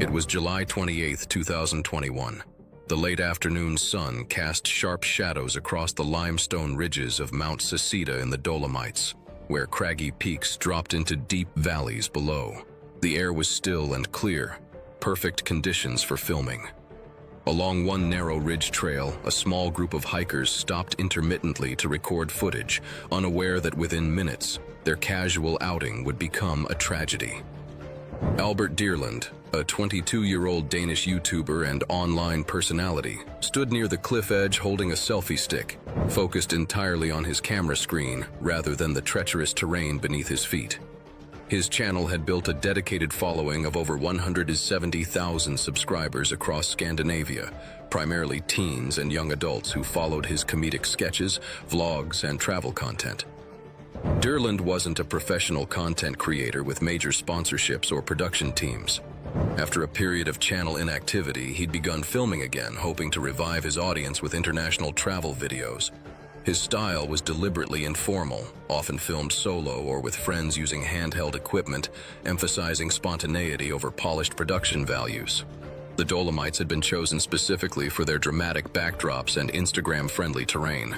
It was July 28, 2021. The late afternoon sun cast sharp shadows across the limestone ridges of Mount Sisita in the Dolomites, where craggy peaks dropped into deep valleys below. The air was still and clear, perfect conditions for filming. Along one narrow ridge trail, a small group of hikers stopped intermittently to record footage, unaware that within minutes, their casual outing would become a tragedy. Albert Deerland, a 22-year-old Danish YouTuber and online personality, stood near the cliff edge holding a selfie stick, focused entirely on his camera screen rather than the treacherous terrain beneath his feet. His channel had built a dedicated following of over 170,000 subscribers across Scandinavia, primarily teens and young adults who followed his comedic sketches, vlogs, and travel content. Deerland wasn't a professional content creator with major sponsorships or production teams. After a period of channel inactivity, he'd begun filming again, hoping to revive his audience with international travel videos. His style was deliberately informal, often filmed solo or with friends using handheld equipment, emphasizing spontaneity over polished production values. The Dolomites had been chosen specifically for their dramatic backdrops and Instagram-friendly terrain.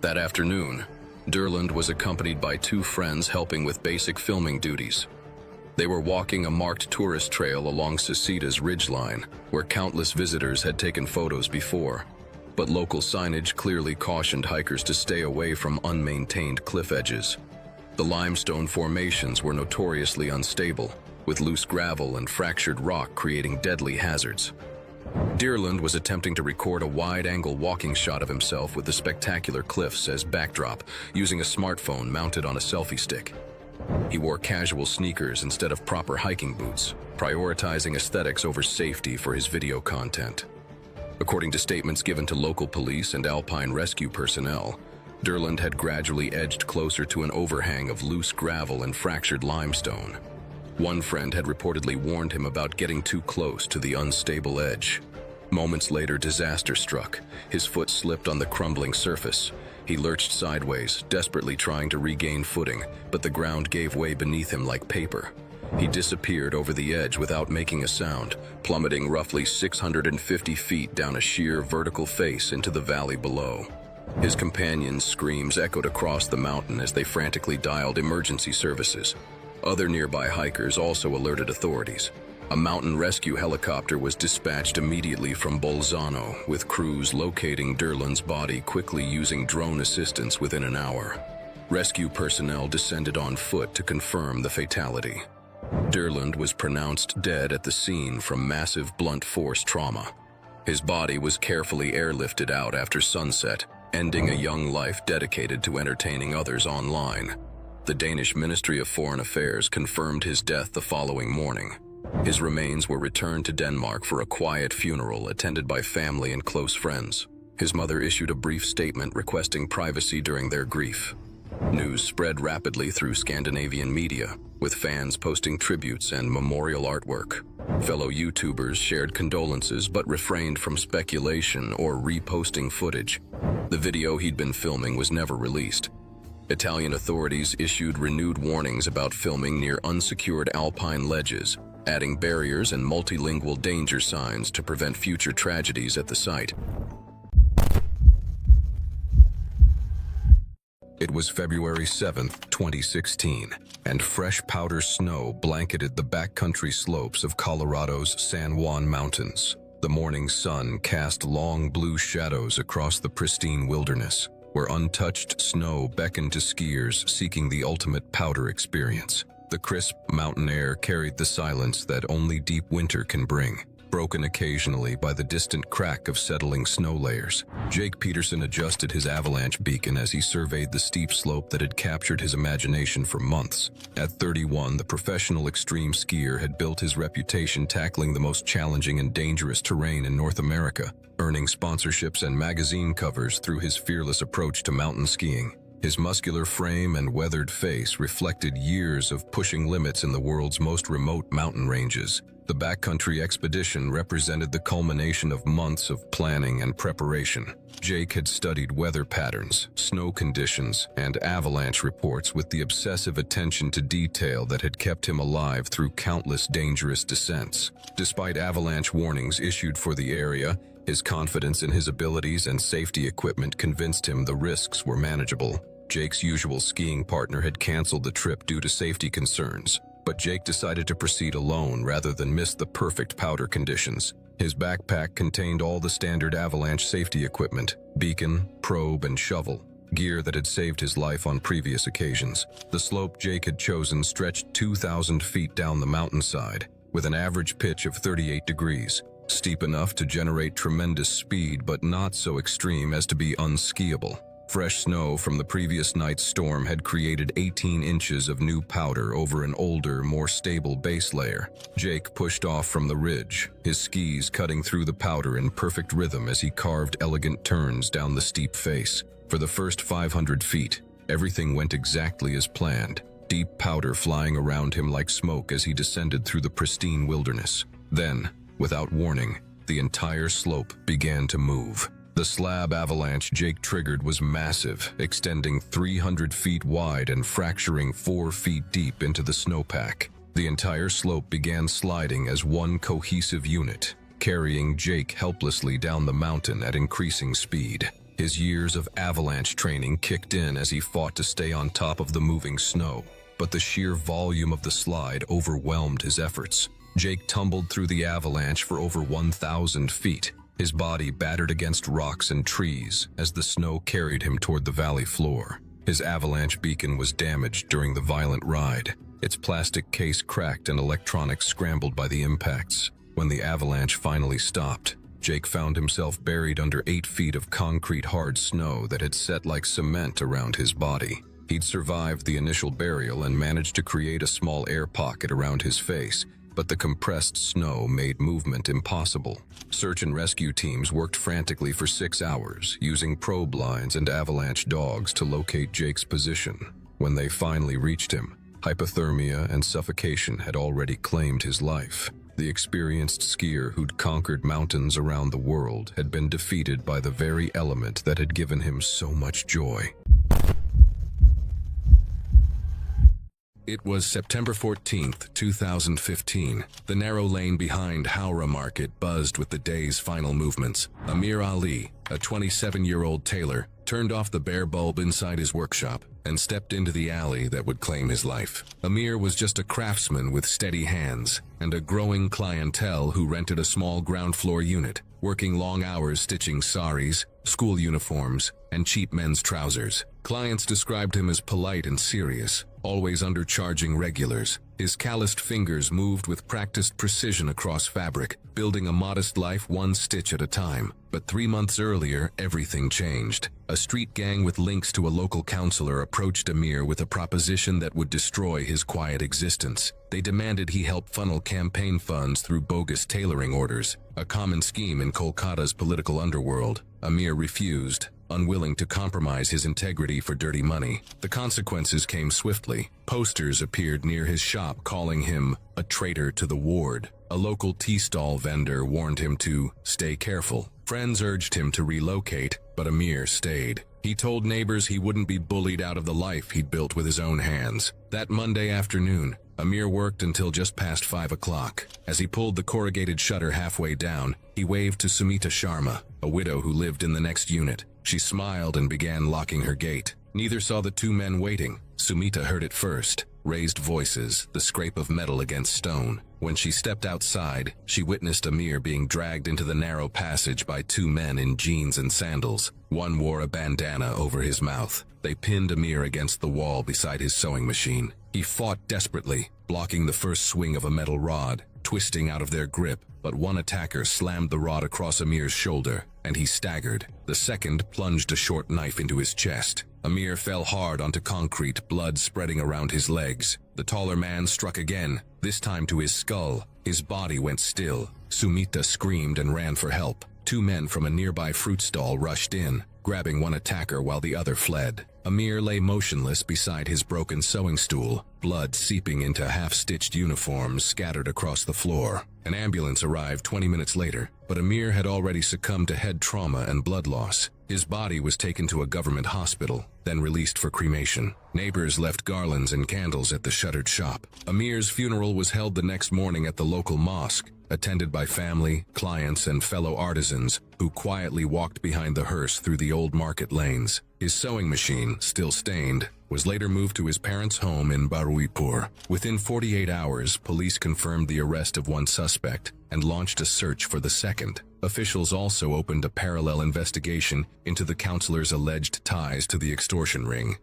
That afternoon, Deerland was accompanied by two friends helping with basic filming duties. They were walking a marked tourist trail along Sasita's ridgeline, where countless visitors had taken photos before. But local signage clearly cautioned hikers to stay away from unmaintained cliff edges. The limestone formations were notoriously unstable, with loose gravel and fractured rock creating deadly hazards. Deerland was attempting to record a wide-angle walking shot of himself with the spectacular cliffs as backdrop, using a smartphone mounted on a selfie stick. He wore casual sneakers instead of proper hiking boots, prioritizing aesthetics over safety for his video content. According to statements given to local police and alpine rescue personnel, Deerland had gradually edged closer to an overhang of loose gravel and fractured limestone. One friend had reportedly warned him about getting too close to the unstable edge. Moments later, disaster struck. His foot slipped on the crumbling surface. He lurched sideways, desperately trying to regain footing, but the ground gave way beneath him like paper. He disappeared over the edge without making a sound, plummeting roughly 650 feet down a sheer vertical face into the valley below. His companions' screams echoed across the mountain as they frantically dialed emergency services. Other nearby hikers also alerted authorities. A mountain rescue helicopter was dispatched immediately from Bolzano, with crews locating Deerland's body quickly using drone assistance within an hour. Rescue personnel descended on foot to confirm the fatality. Deerland was pronounced dead at the scene from massive blunt force trauma. His body was carefully airlifted out after sunset, ending a young life dedicated to entertaining others online. The Danish Ministry of Foreign Affairs confirmed his death the following morning. His remains were returned to Denmark for a quiet funeral attended by family and close friends. His mother issued a brief statement requesting privacy during their grief. News spread rapidly through Scandinavian media, with fans posting tributes and memorial artwork. Fellow YouTubers shared condolences but refrained from speculation or reposting footage. The video he'd been filming was never released. Italian authorities issued renewed warnings about filming near unsecured alpine ledges, adding barriers and multilingual danger signs to prevent future tragedies at the site. It was February 7, 2016, and fresh powder snow blanketed the backcountry slopes of Colorado's San Juan Mountains. The morning sun cast long blue shadows across the pristine wilderness, where untouched snow beckoned to skiers seeking the ultimate powder experience. The crisp mountain air carried the silence that only deep winter can bring, broken occasionally by the distant crack of settling snow layers. Jake Peterson adjusted his avalanche beacon as he surveyed the steep slope that had captured his imagination for months. At 31, the professional extreme skier had built his reputation tackling the most challenging and dangerous terrain in North America, earning sponsorships and magazine covers through his fearless approach to mountain skiing. His muscular frame and weathered face reflected years of pushing limits in the world's most remote mountain ranges. The backcountry expedition represented the culmination of months of planning and preparation. Jake had studied weather patterns, snow conditions, and avalanche reports with the obsessive attention to detail that had kept him alive through countless dangerous descents. Despite avalanche warnings issued for the area, his confidence in his abilities and safety equipment convinced him the risks were manageable. Jake's usual skiing partner had canceled the trip due to safety concerns. But Jake decided to proceed alone rather than miss the perfect powder conditions. His backpack contained all the standard avalanche safety equipment: beacon, probe, and shovel, gear that had saved his life on previous occasions. The slope Jake had chosen stretched 2,000 feet down the mountainside, with an average pitch of 38 degrees, steep enough to generate tremendous speed but not so extreme as to be unskiable. Fresh snow from the previous night's storm had created 18 inches of new powder over an older, more stable base layer. Jake pushed off from the ridge, his skis cutting through the powder in perfect rhythm as he carved elegant turns down the steep face. For the first 500 feet, everything went exactly as planned, deep powder flying around him like smoke as he descended through the pristine wilderness. Then, without warning, the entire slope began to move. The slab avalanche Jake triggered was massive, extending 300 feet wide and fracturing 4 feet deep into the snowpack. The entire slope began sliding as one cohesive unit, carrying Jake helplessly down the mountain at increasing speed. His years of avalanche training kicked in as he fought to stay on top of the moving snow, but the sheer volume of the slide overwhelmed his efforts. Jake tumbled through the avalanche for over 1,000 feet, his body battered against rocks and trees as the snow carried him toward the valley floor. His avalanche beacon was damaged during the violent ride. Its plastic case cracked and electronics scrambled by the impacts. When the avalanche finally stopped, Jake found himself buried under 8 feet of concrete hard snow that had set like cement around his body. He'd survived the initial burial and managed to create a small air pocket around his face, but the compressed snow made movement impossible. Search and rescue teams worked frantically for 6 hours, using probe lines and avalanche dogs to locate Jake's position. When they finally reached him, hypothermia and suffocation had already claimed his life. The experienced skier who'd conquered mountains around the world had been defeated by the very element that had given him so much joy. It was September 14th, 2015. The narrow lane behind Howrah Market buzzed with the day's final movements. Amir Ali, a 27-year-old tailor, turned off the bare bulb inside his workshop and stepped into the alley that would claim his life. Amir was just a craftsman with steady hands and a growing clientele who rented a small ground floor unit, working long hours stitching saris, school uniforms, and cheap men's trousers. Clients described him as polite and serious, always undercharging regulars. His calloused fingers moved with practiced precision across fabric, building a modest life one stitch at a time. But 3 months earlier, everything changed. A street gang with links to a local councillor approached Amir with a proposition that would destroy his quiet existence. They demanded he help funnel campaign funds through bogus tailoring orders, a common scheme in Kolkata's political underworld. Amir refused, unwilling to compromise his integrity for dirty money. The consequences came swiftly. Posters appeared near his shop calling him a traitor to the ward. A local tea stall vendor warned him to stay careful. Friends urged him to relocate, but Amir stayed. He told neighbors he wouldn't be bullied out of the life he'd built with his own hands. That Monday afternoon, Amir worked until just past 5 o'clock. As he pulled the corrugated shutter halfway down, he waved to Sumita Sharma, a widow who lived in the next unit. She smiled and began locking her gate. Neither saw the two men waiting. Sumita heard it first. Raised voices, the scrape of metal against stone. When she stepped outside, she witnessed Amir being dragged into the narrow passage by 2 men in jeans and sandals. One wore a bandana over his mouth. They pinned Amir against the wall beside his sewing machine. He fought desperately, blocking the first swing of a metal rod, twisting out of their grip, but one attacker slammed the rod across Amir's shoulder, and he staggered. The second plunged a short knife into his chest. Amir fell hard onto concrete, blood spreading around his legs. The taller man struck again, this time to his skull. His body went still. Sumita screamed and ran for help. 2 men from a nearby fruit stall rushed in, grabbing one attacker while the other fled. Amir lay motionless beside his broken sewing stool, blood seeping into half-stitched uniforms scattered across the floor. An ambulance arrived 20 minutes later, but Amir had already succumbed to head trauma and blood loss. His body was taken to a government hospital, then released for cremation. Neighbors left garlands and candles at the shuttered shop. Amir's funeral was held the next morning at the local mosque, attended by family, clients, and fellow artisans who quietly walked behind the hearse through the old market lanes. His sewing machine, still stained, was later moved to his parents' home in Baruipur. Within 48 hours, police confirmed the arrest of one suspect and launched a search for the second. Officials also opened a parallel investigation into the counselor's alleged ties to the extortion ring.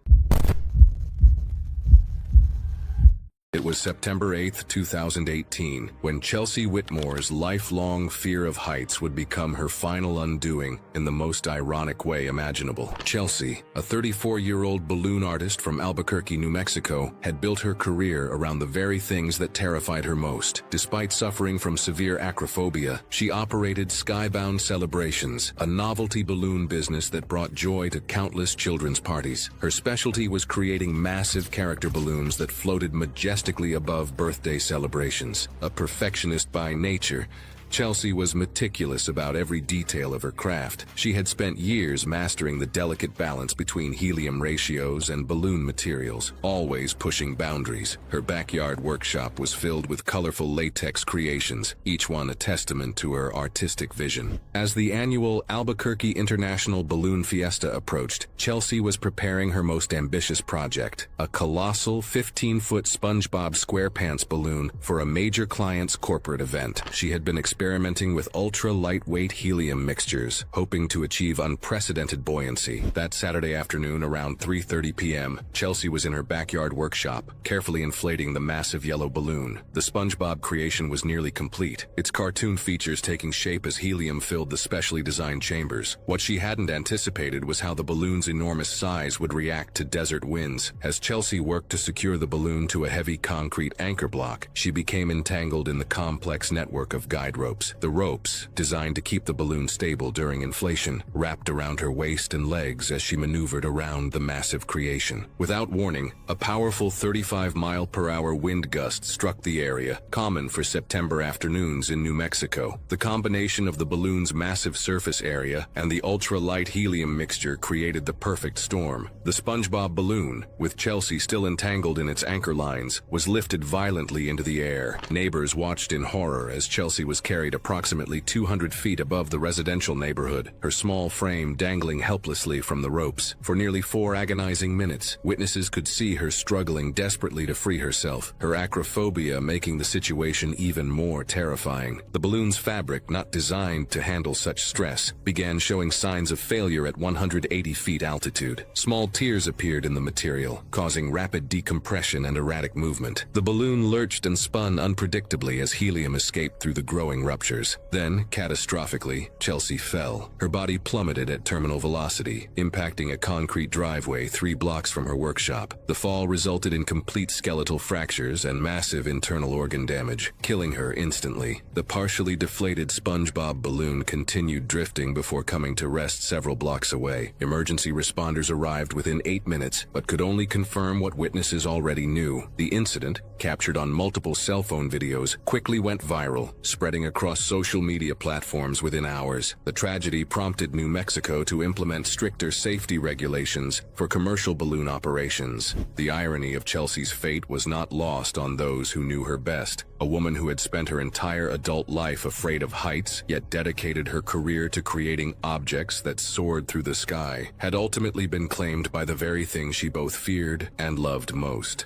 It was September 8, 2018, when Chelsea Whitmore's lifelong fear of heights would become her final undoing in the most ironic way imaginable. Chelsea, a 34-year-old balloon artist from Albuquerque, New Mexico, had built her career around the very things that terrified her most. Despite suffering from severe acrophobia, she operated Skybound Celebrations, a novelty balloon business that brought joy to countless children's parties. Her specialty was creating massive character balloons that floated majestically above birthday celebrations. A perfectionist by nature, Chelsea was meticulous about every detail of her craft. She had spent years mastering the delicate balance between helium ratios and balloon materials, always pushing boundaries. Her backyard workshop was filled with colorful latex creations, each one a testament to her artistic vision. As the annual Albuquerque International Balloon Fiesta approached, Chelsea was preparing her most ambitious project, a colossal 15-foot SpongeBob SquarePants balloon for a major client's corporate event. She had been experimenting with ultra-lightweight helium mixtures, hoping to achieve unprecedented buoyancy. That Saturday afternoon around 3:30 p.m., Chelsea was in her backyard workshop, carefully inflating the massive yellow balloon. The SpongeBob creation was nearly complete, its cartoon features taking shape as helium filled the specially designed chambers. What she hadn't anticipated was how the balloon's enormous size would react to desert winds. As Chelsea worked to secure the balloon to a heavy concrete anchor block, she became entangled in the complex network of guide ropes. The ropes, designed to keep the balloon stable during inflation, wrapped around her waist and legs as she maneuvered around the massive creation. Without warning, a powerful 35-mile-per-hour wind gust struck the area, common for September afternoons in New Mexico. The combination of the balloon's massive surface area and the ultra-light helium mixture created the perfect storm. The SpongeBob balloon, with Chelsea still entangled in its anchor lines, was lifted violently into the air. Neighbors watched in horror as Chelsea was carried approximately 200 feet above the residential neighborhood, her small frame dangling helplessly from the ropes. For nearly 4 agonizing minutes, witnesses could see her struggling desperately to free herself, her acrophobia making the situation even more terrifying. The balloon's fabric, not designed to handle such stress, began showing signs of failure at 180 feet altitude. Small tears appeared in the material, causing rapid decompression and erratic movement. The balloon lurched and spun unpredictably as helium escaped through the growing ruptures. Then, catastrophically, Chelsea fell. Her body plummeted at terminal velocity, impacting a concrete driveway 3 blocks from her workshop. The fall resulted in complete skeletal fractures and massive internal organ damage, killing her instantly. The partially deflated SpongeBob balloon continued drifting before coming to rest several blocks away. Emergency responders arrived within 8 minutes, but could only confirm what witnesses already knew. The incident, captured on multiple cell phone videos, quickly went viral, spreading across social media platforms within hours. The tragedy prompted New Mexico to implement stricter safety regulations for commercial balloon operations. The irony of Chelsea's fate was not lost on those who knew her best. A woman who had spent her entire adult life afraid of heights, yet dedicated her career to creating objects that soared through the sky, had ultimately been claimed by the very thing she both feared and loved most.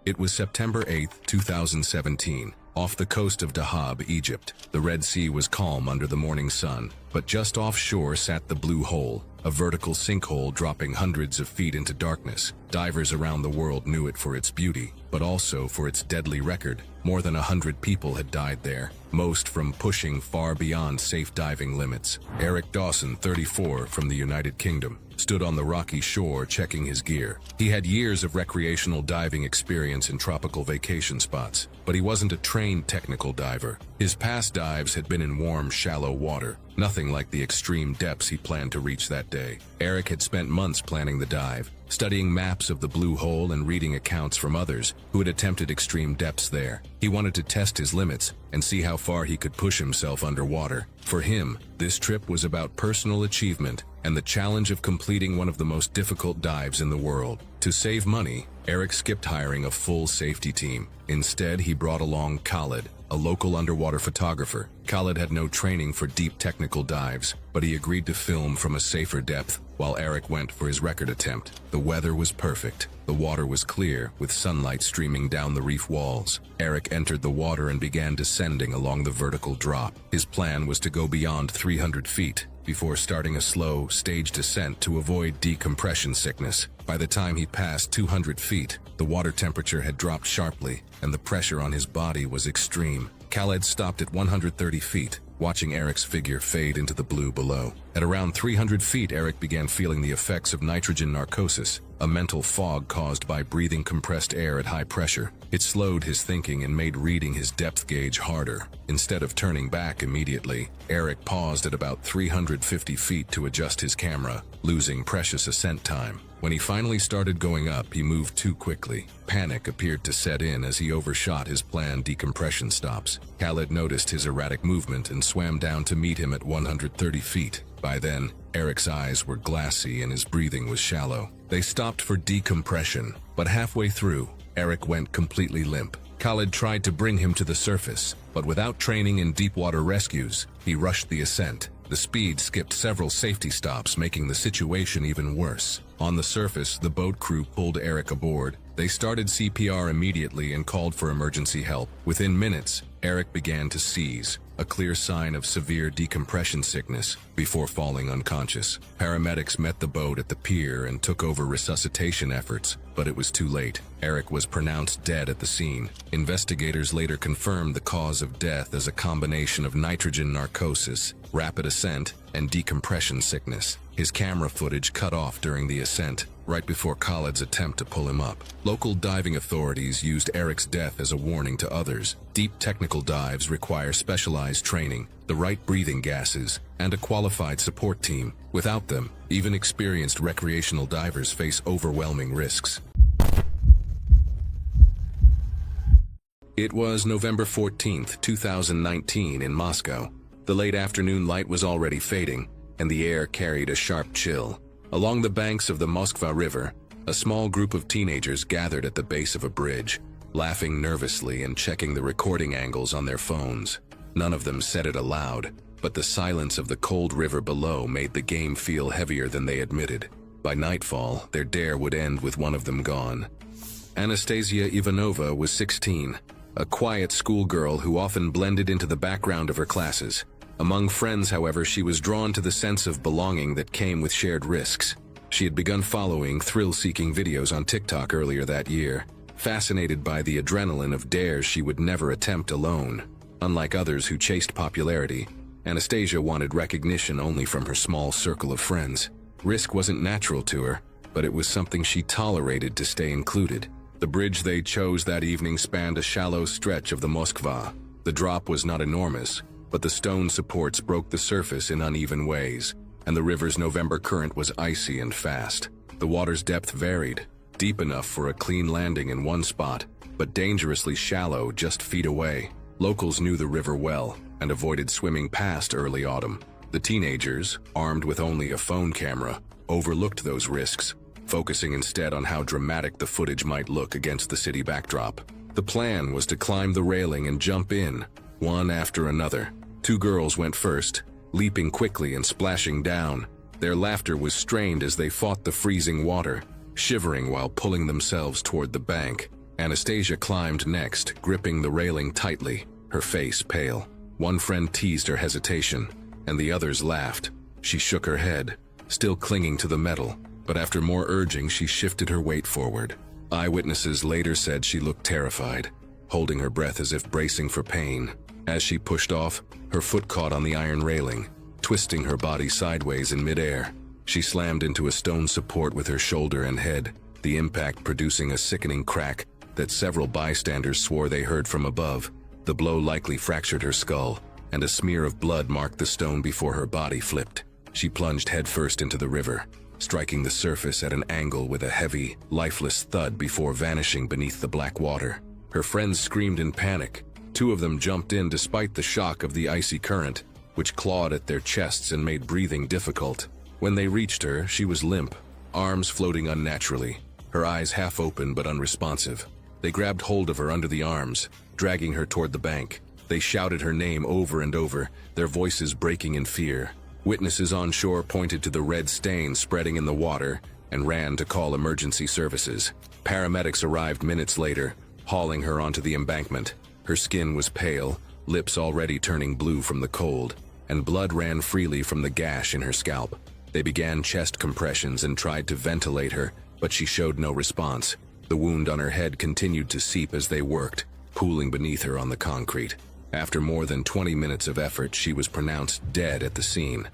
It was September 8, 2017, off the coast of Dahab, Egypt. The Red Sea was calm under the morning sun, but just offshore sat the Blue Hole, a vertical sinkhole dropping hundreds of feet into darkness. Divers around the world knew it for its beauty, but also for its deadly record. More than 100 people had died there, most from pushing far beyond safe diving limits. Eric Dawson, 34, from the United Kingdom, stood on the rocky shore checking his gear. He had years of recreational diving experience in tropical vacation spots, but he wasn't a trained technical diver. His past dives had been in warm, shallow water, nothing like the extreme depths he planned to reach that day. Eric had spent months planning the dive, studying maps of the Blue Hole and reading accounts from others who had attempted extreme depths there. He wanted to test his limits and see how far he could push himself underwater. For him, this trip was about personal achievement and the challenge of completing one of the most difficult dives in the world. To save money, Eric skipped hiring a full safety team. Instead, he brought along Khalid, a local underwater photographer. Khalid had no training for deep technical dives, but he agreed to film from a safer depth while Eric went for his record attempt. The weather was perfect. The water was clear, with sunlight streaming down the reef walls. Eric entered the water and began descending along the vertical drop. His plan was to go beyond 300 feet before starting a slow, staged descent to avoid decompression sickness. By the time he passed 200 feet, the water temperature had dropped sharply, and the pressure on his body was extreme. Khaled stopped at 130 feet, watching Eric's figure fade into the blue below. At around 300 feet, Eric began feeling the effects of nitrogen narcosis, a mental fog caused by breathing compressed air at high pressure. It slowed his thinking and made reading his depth gauge harder. Instead of turning back immediately, Eric paused at about 350 feet to adjust his camera, losing precious ascent time. When he finally started going up, he moved too quickly. Panic appeared to set in as he overshot his planned decompression stops. Khalid noticed his erratic movement and swam down to meet him at 130 feet. By then, Eric's eyes were glassy and his breathing was shallow. They stopped for decompression, but halfway through, Eric went completely limp. Khalid tried to bring him to the surface, but without training in deep water rescues, he rushed the ascent. The speed skipped several safety stops, making the situation even worse. On the surface, the boat crew pulled Eric aboard. They started CPR immediately and called for emergency help. Within minutes, Eric began to seize, a clear sign of severe decompression sickness, before falling unconscious. Paramedics met the boat at the pier and took over resuscitation efforts, but it was too late. Eric was pronounced dead at the scene. Investigators later confirmed the cause of death as a combination of nitrogen narcosis, rapid ascent, and decompression sickness. His camera footage cut off during the ascent, right before Khalid's attempt to pull him up. Local diving authorities used Eric's death as a warning to others. Deep technical dives require specialized training, the right breathing gases, and a qualified support team. Without them, even experienced recreational divers face overwhelming risks. It was November 14th, 2019 in Moscow. The late afternoon light was already fading, and the air carried a sharp chill. Along the banks of the Moskva River, a small group of teenagers gathered at the base of a bridge, laughing nervously and checking the recording angles on their phones. None of them said it aloud, but the silence of the cold river below made the game feel heavier than they admitted. By nightfall, their dare would end with one of them gone. Anastasia Ivanova was 16, a quiet schoolgirl who often blended into the background of her classes. Among friends, however, she was drawn to the sense of belonging that came with shared risks. She had begun following thrill-seeking videos on TikTok earlier that year, fascinated by the adrenaline of dares she would never attempt alone. Unlike others who chased popularity, Anastasia wanted recognition only from her small circle of friends. Risk wasn't natural to her, but it was something she tolerated to stay included. The bridge they chose that evening spanned a shallow stretch of the Moskva. The drop was not enormous, but the stone supports broke the surface in uneven ways, and the river's November current was icy and fast. The water's depth varied, deep enough for a clean landing in one spot, but dangerously shallow just feet away. Locals knew the river well and avoided swimming past early autumn. The teenagers, armed with only a phone camera, overlooked those risks, focusing instead on how dramatic the footage might look against the city backdrop. The plan was to climb the railing and jump in, one after another. Two girls went first, leaping quickly and splashing down. Their laughter was strained as they fought the freezing water, shivering while pulling themselves toward the bank. Anastasia climbed next, gripping the railing tightly, her face pale. One friend teased her hesitation, and the others laughed. She shook her head, still clinging to the metal, but after more urging, she shifted her weight forward. Eyewitnesses later said she looked terrified, holding her breath as if bracing for pain. As she pushed off, her foot caught on the iron railing, twisting her body sideways in midair. She slammed into a stone support with her shoulder and head, the impact producing a sickening crack that several bystanders swore they heard from above. The blow likely fractured her skull, and a smear of blood marked the stone before her body flipped. She plunged headfirst into the river, striking the surface at an angle with a heavy, lifeless thud before vanishing beneath the black water. Her friends screamed in panic. Two of them jumped in despite the shock of the icy current, which clawed at their chests and made breathing difficult. When they reached her, she was limp, arms floating unnaturally, her eyes half open but unresponsive. They grabbed hold of her under the arms, dragging her toward the bank. They shouted her name over and over, their voices breaking in fear. Witnesses on shore pointed to the red stain spreading in the water and ran to call emergency services. Paramedics arrived minutes later, hauling her onto the embankment. Her skin was pale, lips already turning blue from the cold, and blood ran freely from the gash in her scalp. They began chest compressions and tried to ventilate her, but she showed no response. The wound on her head continued to seep as they worked, pooling beneath her on the concrete. After more than 20 minutes of effort, she was pronounced dead at the scene.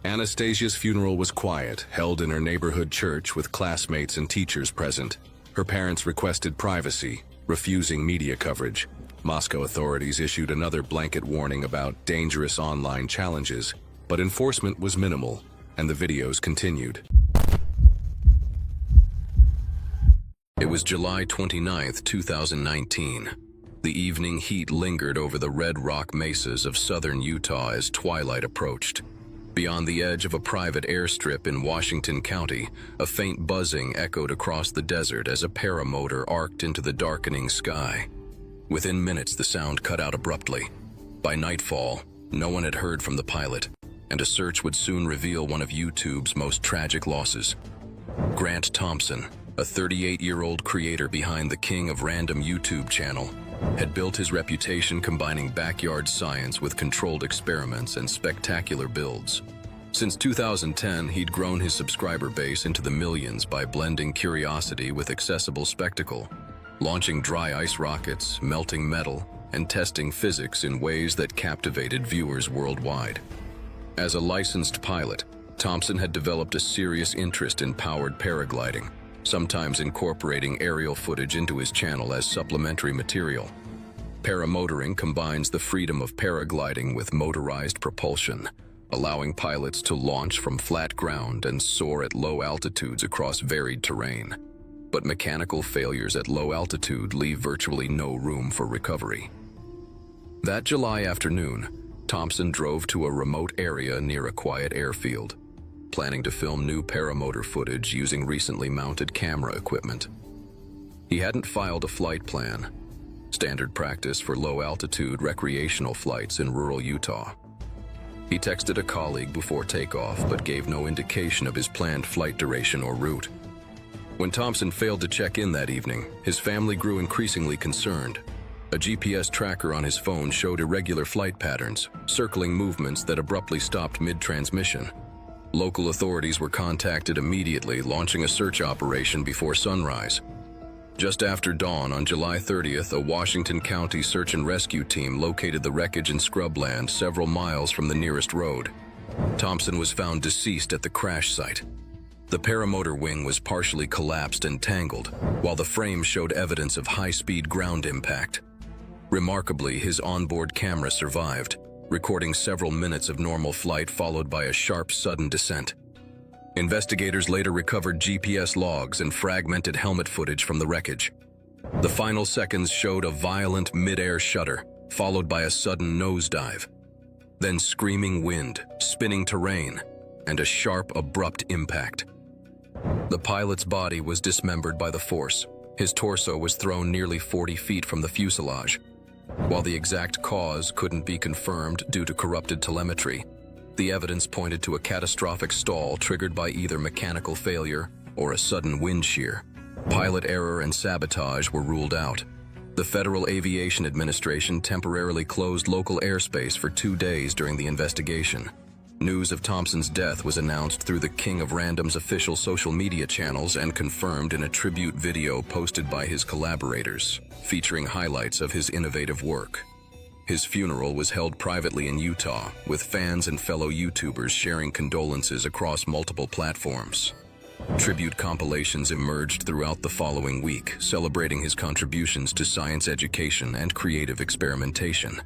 Anastasia's funeral was quiet, held in her neighborhood church with classmates and teachers present. Her parents requested privacy, refusing media coverage. Moscow authorities issued another blanket warning about dangerous online challenges, but enforcement was minimal, and the videos continued. It was July 29, 2019. The evening heat lingered over the red rock mesas of southern Utah as twilight approached. Beyond the edge of a private airstrip in Washington County, a faint buzzing echoed across the desert as a paramotor arced into the darkening sky. Within minutes, the sound cut out abruptly. By nightfall, no one had heard from the pilot, and a search would soon reveal one of YouTube's most tragic losses. Grant Thompson, a 38-year-old creator behind the King of Random YouTube channel, had built his reputation combining backyard science with controlled experiments and spectacular builds. Since 2010, he'd grown his subscriber base into the millions by blending curiosity with accessible spectacle, launching dry ice rockets, melting metal, and testing physics in ways that captivated viewers worldwide. As a licensed pilot, Thompson had developed a serious interest in powered paragliding, sometimes incorporating aerial footage into his channel as supplementary material. Paramotoring combines the freedom of paragliding with motorized propulsion, allowing pilots to launch from flat ground and soar at low altitudes across varied terrain. But mechanical failures at low altitude leave virtually no room for recovery. That July afternoon, Thompson drove to a remote area near a quiet airfield, planning to film new paramotor footage using recently mounted camera equipment. He hadn't filed a flight plan, standard practice for low-altitude recreational flights in rural Utah. He texted a colleague before takeoff but gave no indication of his planned flight duration or route. When Thompson failed to check in that evening, his family grew increasingly concerned. A GPS tracker on his phone showed irregular flight patterns, circling movements that abruptly stopped mid-transmission. Local authorities were contacted immediately, launching a search operation before sunrise. Just after dawn on July 30th, a Washington County search and rescue team located the wreckage in scrubland several miles from the nearest road. Thompson was found deceased at the crash site. The paramotor wing was partially collapsed and tangled, while the frame showed evidence of high-speed ground impact. Remarkably, his onboard camera survived, recording several minutes of normal flight followed by a sharp, sudden descent. Investigators later recovered GPS logs and fragmented helmet footage from the wreckage. The final seconds showed a violent mid-air shudder, followed by a sudden nosedive. Then screaming wind, spinning terrain, and a sharp, abrupt impact. The pilot's body was dismembered by the force. His torso was thrown nearly 40 feet from the fuselage. While the exact cause couldn't be confirmed due to corrupted telemetry, the evidence pointed to a catastrophic stall triggered by either mechanical failure or a sudden wind shear. Pilot error and sabotage were ruled out. The Federal Aviation Administration temporarily closed local airspace for 2 days during the investigation. News of Thompson's death was announced through the King of Random's official social media channels and confirmed in a tribute video posted by his collaborators, featuring highlights of his innovative work. His funeral was held privately in Utah, with fans and fellow YouTubers sharing condolences across multiple platforms. Tribute compilations emerged throughout the following week, celebrating his contributions to science education and creative experimentation.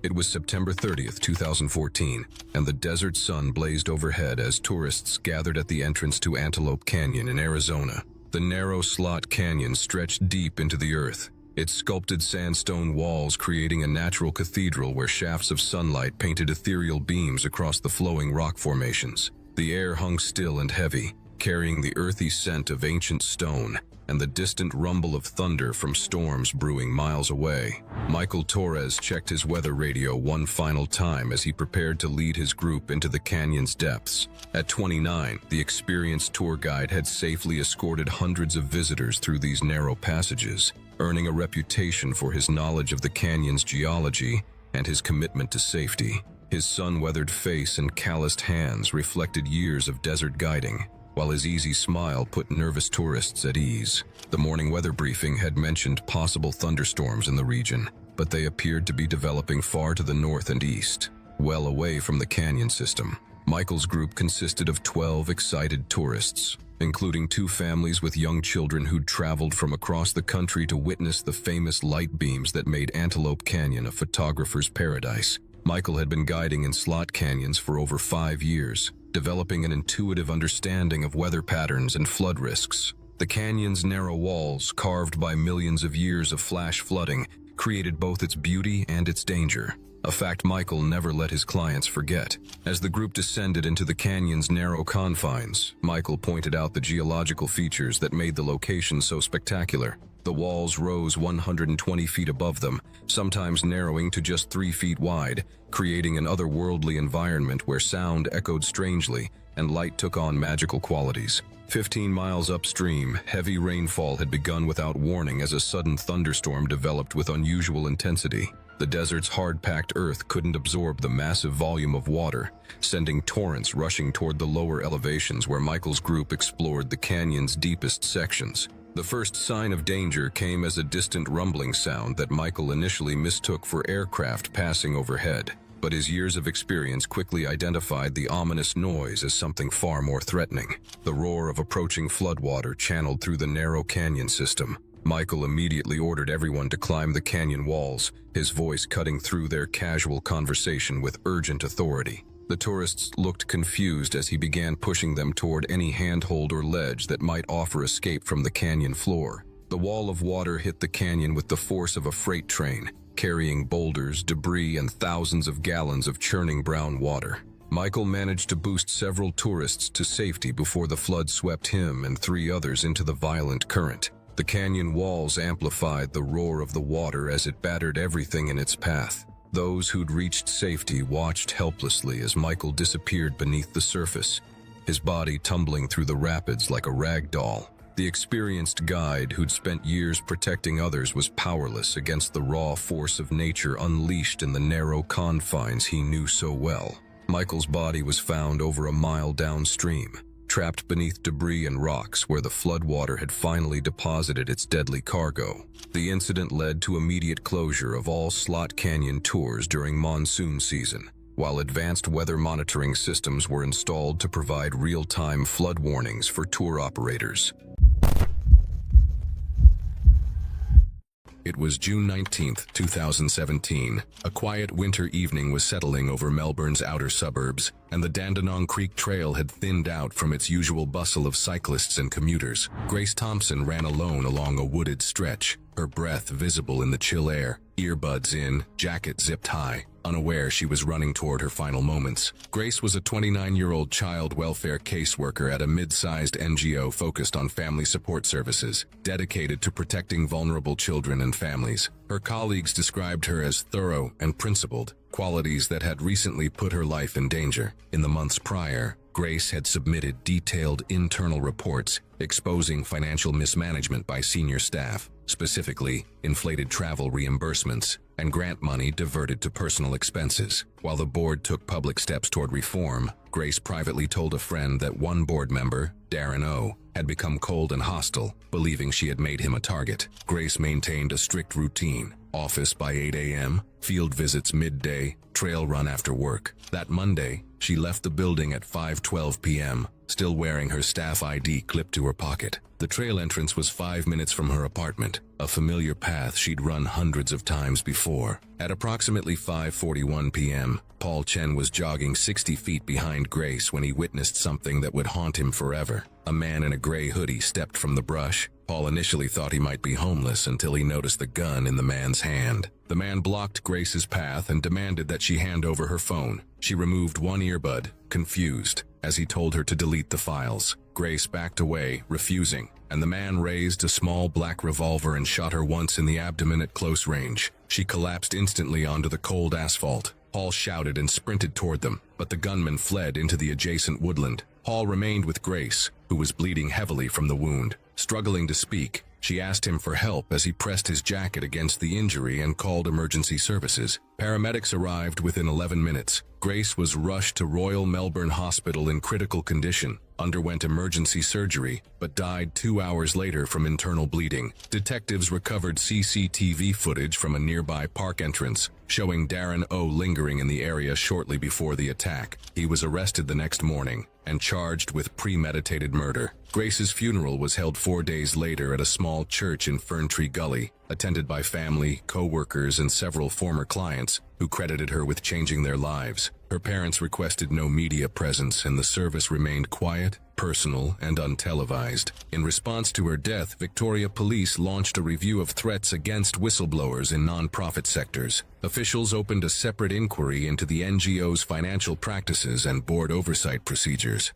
It was September 30th, 2014, and the desert sun blazed overhead as tourists gathered at the entrance to Antelope Canyon in Arizona. The narrow slot canyon stretched deep into the earth, its sculpted sandstone walls creating a natural cathedral where shafts of sunlight painted ethereal beams across the flowing rock formations. The air hung still and heavy, carrying the earthy scent of ancient stone and the distant rumble of thunder from storms brewing miles away. Michael Torres checked his weather radio one final time as he prepared to lead his group into the canyon's depths. At 29, the experienced tour guide had safely escorted hundreds of visitors through these narrow passages, earning a reputation for his knowledge of the canyon's geology and his commitment to safety. His sun-weathered face and calloused hands reflected years of desert guiding, while his easy smile put nervous tourists at ease. The morning weather briefing had mentioned possible thunderstorms in the region, but they appeared to be developing far to the north and east, well away from the canyon system. Michael's group consisted of 12 excited tourists, including 2 families with young children who'd traveled from across the country to witness the famous light beams that made Antelope Canyon a photographer's paradise. Michael had been guiding in slot canyons for over 5 years, developing an intuitive understanding of weather patterns and flood risks. The canyon's narrow walls, carved by millions of years of flash flooding, created both its beauty and its danger, a fact Michael never let his clients forget. As the group descended into the canyon's narrow confines, Michael pointed out the geological features that made the location so spectacular. The walls rose 120 feet above them, sometimes narrowing to just 3 feet wide, creating an otherworldly environment where sound echoed strangely and light took on magical qualities. 15 miles upstream, heavy rainfall had begun without warning as a sudden thunderstorm developed with unusual intensity. The desert's hard-packed earth couldn't absorb the massive volume of water, sending torrents rushing toward the lower elevations where Michael's group explored the canyon's deepest sections. The first sign of danger came as a distant rumbling sound that Michael initially mistook for aircraft passing overhead, but his years of experience quickly identified the ominous noise as something far more threatening. The roar of approaching floodwater channeled through the narrow canyon system. Michael immediately ordered everyone to climb the canyon walls, his voice cutting through their casual conversation with urgent authority. The tourists looked confused as he began pushing them toward any handhold or ledge that might offer escape from the canyon floor. The wall of water hit the canyon with the force of a freight train, carrying boulders, debris, and thousands of gallons of churning brown water. Michael managed to boost several tourists to safety before the flood swept him and 3 others into the violent current. The canyon walls amplified the roar of the water as it battered everything in its path. Those who'd reached safety watched helplessly as Michael disappeared beneath the surface, his body tumbling through the rapids like a rag doll. The experienced guide who'd spent years protecting others was powerless against the raw force of nature unleashed in the narrow confines he knew so well. Michael's body was found over a mile downstream, trapped beneath debris and rocks where the floodwater had finally deposited its deadly cargo. The incident led to immediate closure of all slot canyon tours during monsoon season, while advanced weather monitoring systems were installed to provide real-time flood warnings for tour operators. It was June 19, 2017. A quiet winter evening was settling over Melbourne's outer suburbs, and the Dandenong Creek Trail had thinned out from its usual bustle of cyclists and commuters. Grace Thompson ran alone along a wooded stretch, her breath visible in the chill air, earbuds in, jacket zipped high, unaware she was running toward her final moments. Grace was a 29-year-old child welfare caseworker at a mid-sized NGO focused on family support services, dedicated to protecting vulnerable children and families. Her colleagues described her as thorough and principled, qualities that had recently put her life in danger. In the months prior, Grace had submitted detailed internal reports exposing financial mismanagement by senior staff, specifically inflated travel reimbursements and grant money diverted to personal expenses. While the board took public steps toward reform, Grace privately told a friend that one board member, Darren O., had become cold and hostile, believing she had made him a target. Grace maintained a strict routine: office by 8 a.m., field visits midday, trail run after work. That Monday, she left the building at 5:12 p.m., still wearing her staff ID clipped to her pocket. The trail entrance was 5 minutes from her apartment, a familiar path she'd run hundreds of times before. At approximately 5:41 p.m., Paul Chen was jogging 60 feet behind Grace when he witnessed something that would haunt him forever. A man in a gray hoodie stepped from the brush. Paul initially thought he might be homeless until he noticed the gun in the man's hand. The man blocked Grace's path and demanded that she hand over her phone. She removed one earbud, confused, as he told her to delete the files. Grace backed away, refusing, and the man raised a small black revolver and shot her once in the abdomen at close range. She collapsed instantly onto the cold asphalt. Paul shouted and sprinted toward them, but the gunman fled into the adjacent woodland. Paul remained with Grace, who was bleeding heavily from the wound. Struggling to speak, she asked him for help as he pressed his jacket against the injury and called emergency services. Paramedics arrived within 11 minutes. Grace was rushed to Royal Melbourne Hospital in critical condition, underwent emergency surgery, but died 2 hours later from internal bleeding. Detectives recovered CCTV footage from a nearby park entrance, showing Darren O. lingering in the area shortly before the attack. He was arrested the next morning and charged with premeditated murder. Grace's funeral was held 4 days later at a small church in Ferntree Gully, attended by family, co-workers, and several former clients who credited her with changing their lives. Her parents requested no media presence, and the service remained quiet, personal, and untelevised. In response to her death, Victoria Police launched a review of threats against whistleblowers in non-profit sectors. Officials opened a separate inquiry into the NGO's financial practices and board oversight procedures.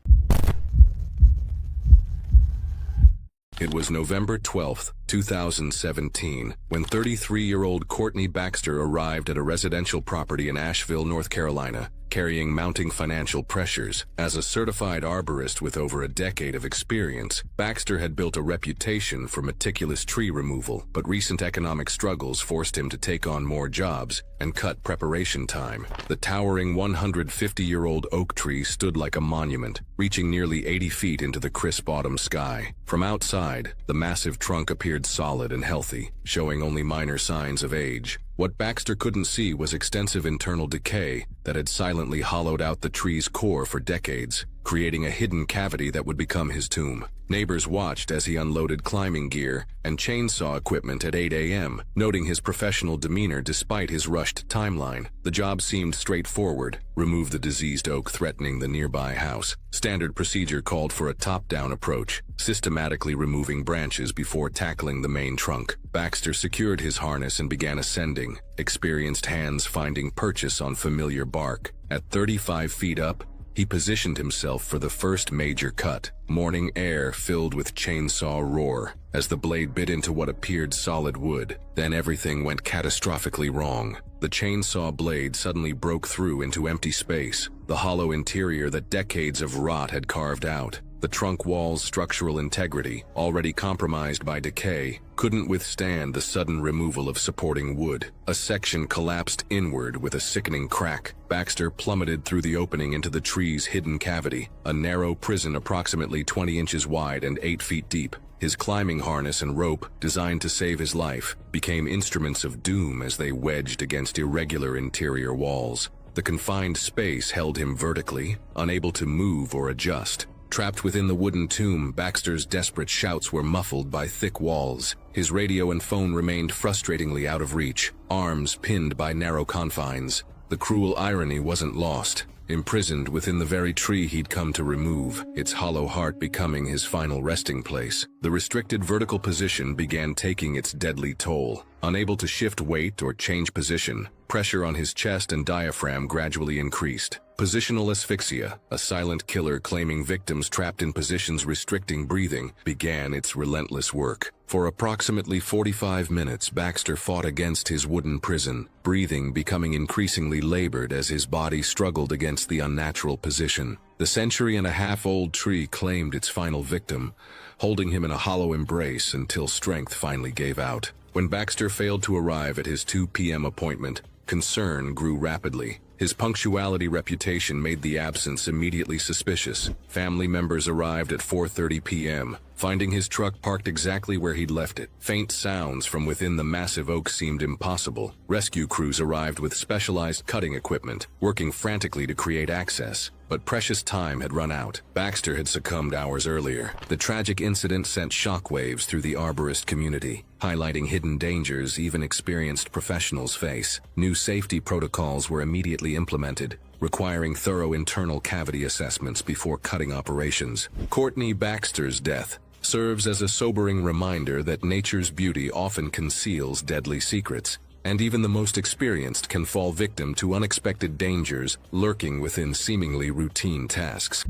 It was November 12, 2017, when 33-year-old Courtney Baxter arrived at a residential property in Asheville, North Carolina, carrying mounting financial pressures. As a certified arborist with over a decade of experience, Baxter had built a reputation for meticulous tree removal, but recent economic struggles forced him to take on more jobs and cut preparation time. The towering 150-year-old oak tree stood like a monument, reaching nearly 80 feet into the crisp autumn sky. From outside, the massive trunk appeared solid and healthy, showing only minor signs of age. What Baxter couldn't see was extensive internal decay that had silently hollowed out the tree's core for decades, creating a hidden cavity that would become his tomb. Neighbors watched as he unloaded climbing gear and chainsaw equipment at 8 a.m., noting his professional demeanor despite his rushed timeline. The job seemed straightforward: remove the diseased oak threatening the nearby house. Standard procedure called for a top-down approach, systematically removing branches before tackling the main trunk. Baxter secured his harness and began ascending, experienced hands finding purchase on familiar bark. At 35 feet up, he positioned himself for the first major cut. Morning air filled with chainsaw roar as the blade bit into what appeared solid wood. Then everything went catastrophically wrong. The chainsaw blade suddenly broke through into empty space, the hollow interior that decades of rot had carved out. The trunk wall's structural integrity, already compromised by decay, couldn't withstand the sudden removal of supporting wood. A section collapsed inward with a sickening crack. Baxter plummeted through the opening into the tree's hidden cavity, a narrow prison approximately 20 inches wide and 8 feet deep. His climbing harness and rope, designed to save his life, became instruments of doom as they wedged against irregular interior walls. The confined space held him vertically, unable to move or adjust. Trapped within the wooden tomb, Baxter's desperate shouts were muffled by thick walls. His radio and phone remained frustratingly out of reach, arms pinned by narrow confines. The cruel irony wasn't lost. Imprisoned within the very tree he'd come to remove, its hollow heart becoming his final resting place. The restricted vertical position began taking its deadly toll. Unable to shift weight or change position, pressure on his chest and diaphragm gradually increased. Positional asphyxia, a silent killer claiming victims trapped in positions restricting breathing, began its relentless work. For approximately 45 minutes, Baxter fought against his wooden prison, breathing becoming increasingly labored as his body struggled against the unnatural position. The century-and-a-half-old tree claimed its final victim, holding him in a hollow embrace until strength finally gave out. When Baxter failed to arrive at his 2 p.m. appointment, concern grew rapidly. His punctuality reputation made the absence immediately suspicious. Family members arrived at 4:30 p.m., finding his truck parked exactly where he'd left it. Faint sounds from within the massive oak seemed impossible. Rescue crews arrived with specialized cutting equipment, working frantically to create access. But precious time had run out. Baxter had succumbed hours earlier. The tragic incident sent shockwaves through the arborist community. highlighting hidden dangers even experienced professionals face. New safety protocols were immediately implemented, requiring thorough internal cavity assessments before cutting operations. Courtney Baxter's death serves as a sobering reminder that nature's beauty often conceals deadly secrets, and even the most experienced can fall victim to unexpected dangers lurking within seemingly routine tasks.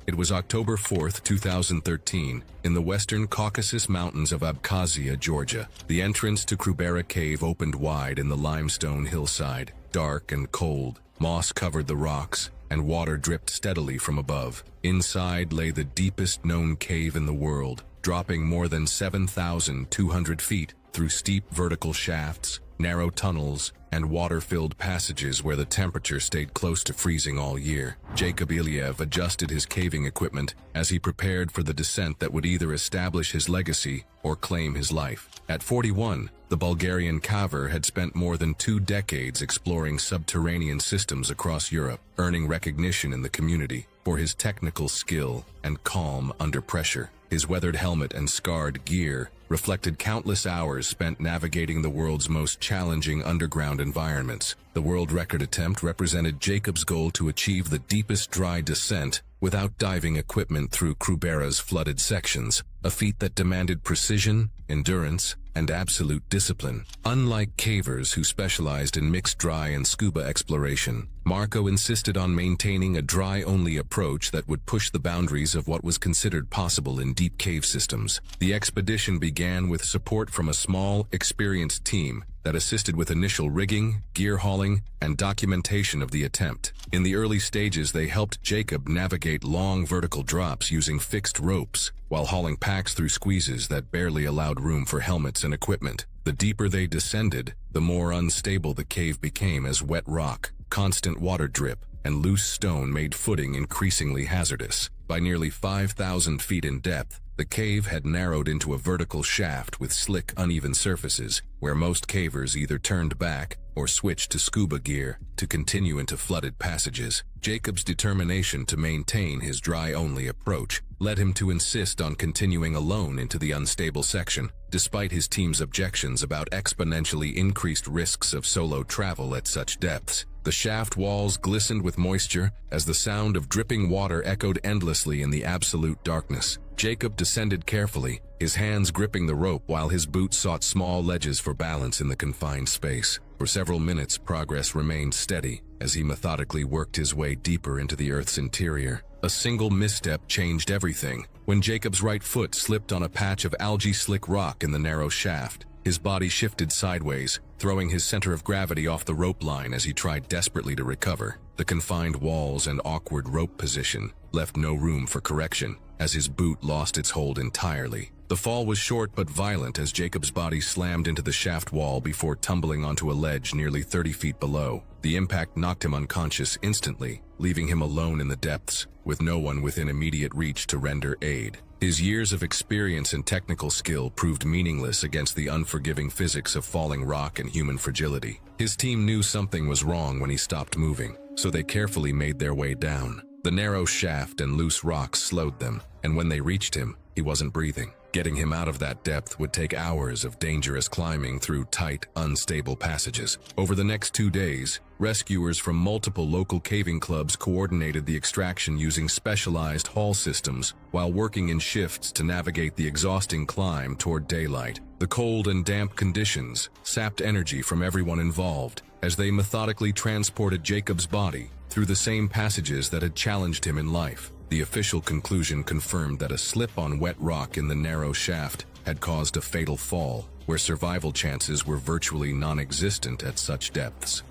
It was October 4, 2013, in the western Caucasus Mountains of Abkhazia, Georgia. The entrance to Krubera Cave opened wide in the limestone hillside. Dark and cold, moss covered the rocks, and water dripped steadily from above. Inside lay the deepest known cave in the world, dropping more than 7,200 feet through steep vertical shafts, narrow tunnels, and water-filled passages where the temperature stayed close to freezing all year. Jacob Ilyev adjusted his caving equipment as he prepared for the descent that would either establish his legacy or claim his life. At 41, the Bulgarian caver had spent more than 2 decades exploring subterranean systems across Europe, earning recognition in the community for his technical skill and calm under pressure. His weathered helmet and scarred gear reflected countless hours spent navigating the world's most challenging underground environments. The world record attempt represented Jacob's goal to achieve the deepest dry descent without diving equipment through Krubera's flooded sections, a feat that demanded precision, endurance, and absolute discipline. Unlike cavers who specialized in mixed dry and scuba exploration, Marco insisted on maintaining a dry-only approach that would push the boundaries of what was considered possible in deep cave systems. The expedition began with support from a small, experienced team that assisted with initial rigging, gear hauling, and documentation of the attempt. In the early stages, they helped Jacob navigate long vertical drops using fixed ropes, while hauling packs through squeezes that barely allowed room for helmets and equipment. The deeper they descended, the more unstable the cave became as wet rock, constant water drip, and loose stone made footing increasingly hazardous. By nearly 5,000 feet in depth, the cave had narrowed into a vertical shaft with slick, uneven surfaces, where most cavers either turned back or switched to scuba gear to continue into flooded passages. Jacob's determination to maintain his dry-only approach led him to insist on continuing alone into the unstable section, despite his team's objections about exponentially increased risks of solo travel at such depths. The shaft walls glistened with moisture as the sound of dripping water echoed endlessly in the absolute darkness. Jacob descended carefully, his hands gripping the rope while his boots sought small ledges for balance in the confined space. For several minutes, progress remained steady as he methodically worked his way deeper into the Earth's interior. A single misstep changed everything. When Jacob's right foot slipped on a patch of algae-slick rock in the narrow shaft, his body shifted sideways, throwing his center of gravity off the rope line as he tried desperately to recover. The confined walls and awkward rope position left no room for correction, as his boot lost its hold entirely. The fall was short but violent as Jacob's body slammed into the shaft wall before tumbling onto a ledge nearly 30 feet below. The impact knocked him unconscious instantly, leaving him alone in the depths, with no one within immediate reach to render aid. His years of experience and technical skill proved meaningless against the unforgiving physics of falling rock and human fragility. His team knew something was wrong when he stopped moving, so they carefully made their way down. The narrow shaft and loose rocks slowed them, and when they reached him, he wasn't breathing. Getting him out of that depth would take hours of dangerous climbing through tight, unstable passages. Over the next 2 days, rescuers from multiple local caving clubs coordinated the extraction using specialized haul systems while working in shifts to navigate the exhausting climb toward daylight. The cold and damp conditions sapped energy from everyone involved as they methodically transported Jacob's body through the same passages that had challenged him in life. The official conclusion confirmed that a slip on wet rock in the narrow shaft had caused a fatal fall, where survival chances were virtually non-existent at such depths.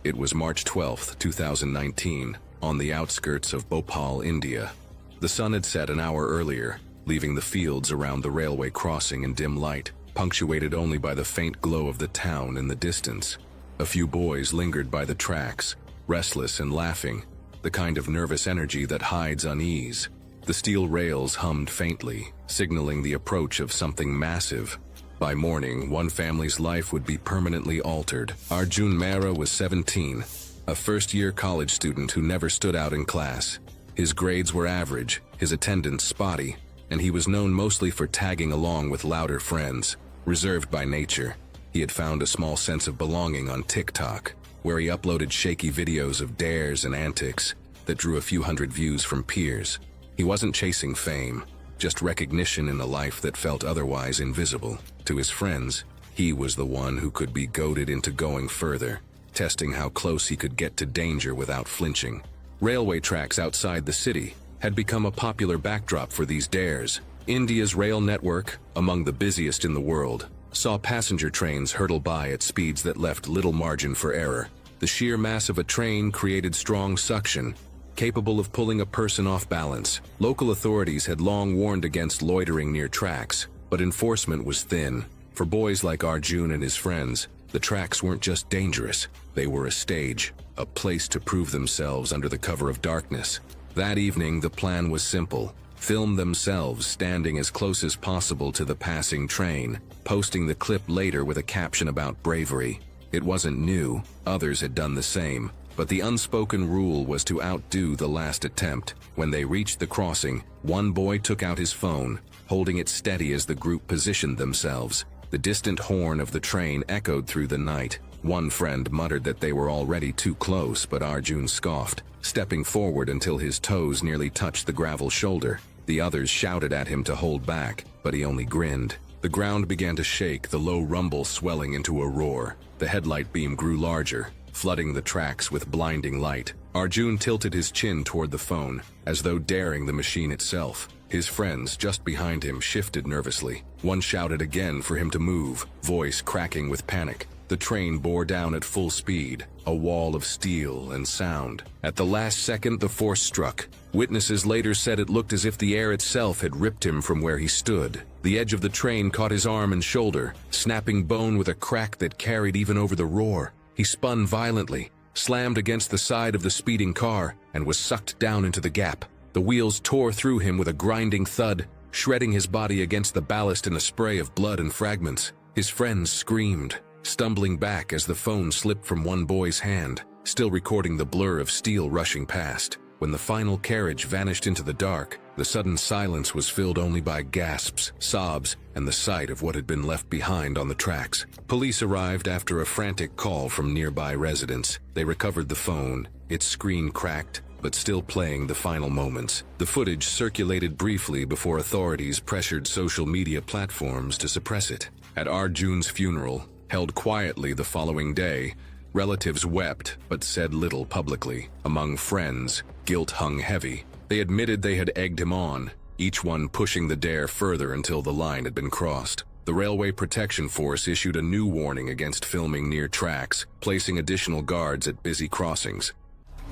It was March 12, 2019, on the outskirts of Bhopal, India. The sun had set an hour earlier, leaving the fields around the railway crossing in dim light, punctuated only by the faint glow of the town in the distance. A few boys lingered by the tracks, restless and laughing, the kind of nervous energy that hides unease. The steel rails hummed faintly, signaling the approach of something massive. By morning, one family's life would be permanently altered. Arjun Mehra was 17, a first-year college student who never stood out in class. His grades were average, his attendance spotty, and he was known mostly for tagging along with louder friends. Reserved by nature, he had found a small sense of belonging on TikTok, where he uploaded shaky videos of dares and antics that drew a few hundred views from peers. He wasn't chasing fame, just recognition in a life that felt otherwise invisible. To his friends, he was the one who could be goaded into going further, testing how close he could get to danger without flinching. Railway tracks outside the city had become a popular backdrop for these dares. India's rail network, among the busiest in the world, saw passenger trains hurtle by at speeds that left little margin for error. The sheer mass of a train created strong suction, capable of pulling a person off balance. Local authorities had long warned against loitering near tracks, but enforcement was thin. For boys like Arjun and his friends, the tracks weren't just dangerous, they were a stage, a place to prove themselves under the cover of darkness. That evening, the plan was simple. Film themselves standing as close as possible to the passing train, posting the clip later with a caption about bravery. It wasn't new, others had done the same, but the unspoken rule was to outdo the last attempt. When they reached the crossing, one boy took out his phone, holding it steady as the group positioned themselves. The distant horn of the train echoed through the night. One friend muttered that they were already too close, but Arjun scoffed, stepping forward until his toes nearly touched the gravel shoulder. The others shouted at him to hold back, but he only grinned. The ground began to shake, the low rumble swelling into a roar. The headlight beam grew larger, flooding the tracks with blinding light. Arjun tilted his chin toward the phone, as though daring the machine itself. His friends, just behind him, shifted nervously. One shouted again for him to move, voice cracking with panic. The train bore down at full speed, a wall of steel and sound. At the last second, the force struck. Witnesses later said it looked as if the air itself had ripped him from where he stood. The edge of the train caught his arm and shoulder, snapping bone with a crack that carried even over the roar. He spun violently, slammed against the side of the speeding car, and was sucked down into the gap. The wheels tore through him with a grinding thud, shredding his body against the ballast in a spray of blood and fragments. His friends screamed, stumbling back as the phone slipped from one boy's hand, still recording the blur of steel rushing past. When the final carriage vanished into the dark, the sudden silence was filled only by gasps, sobs, and the sight of what had been left behind on the tracks. Police arrived after a frantic call from nearby residents. They recovered the phone, its screen cracked, but still playing the final moments. The footage circulated briefly before authorities pressured social media platforms to suppress it. At Arjun's funeral, held quietly the following day, relatives wept but said little publicly. Among friends, guilt hung heavy. They admitted they had egged him on, each one pushing the dare further until the line had been crossed. The Railway Protection Force issued a new warning against filming near tracks, placing additional guards at busy crossings.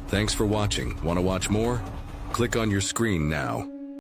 Thanks for watching. Want to watch more? Click on your screen now.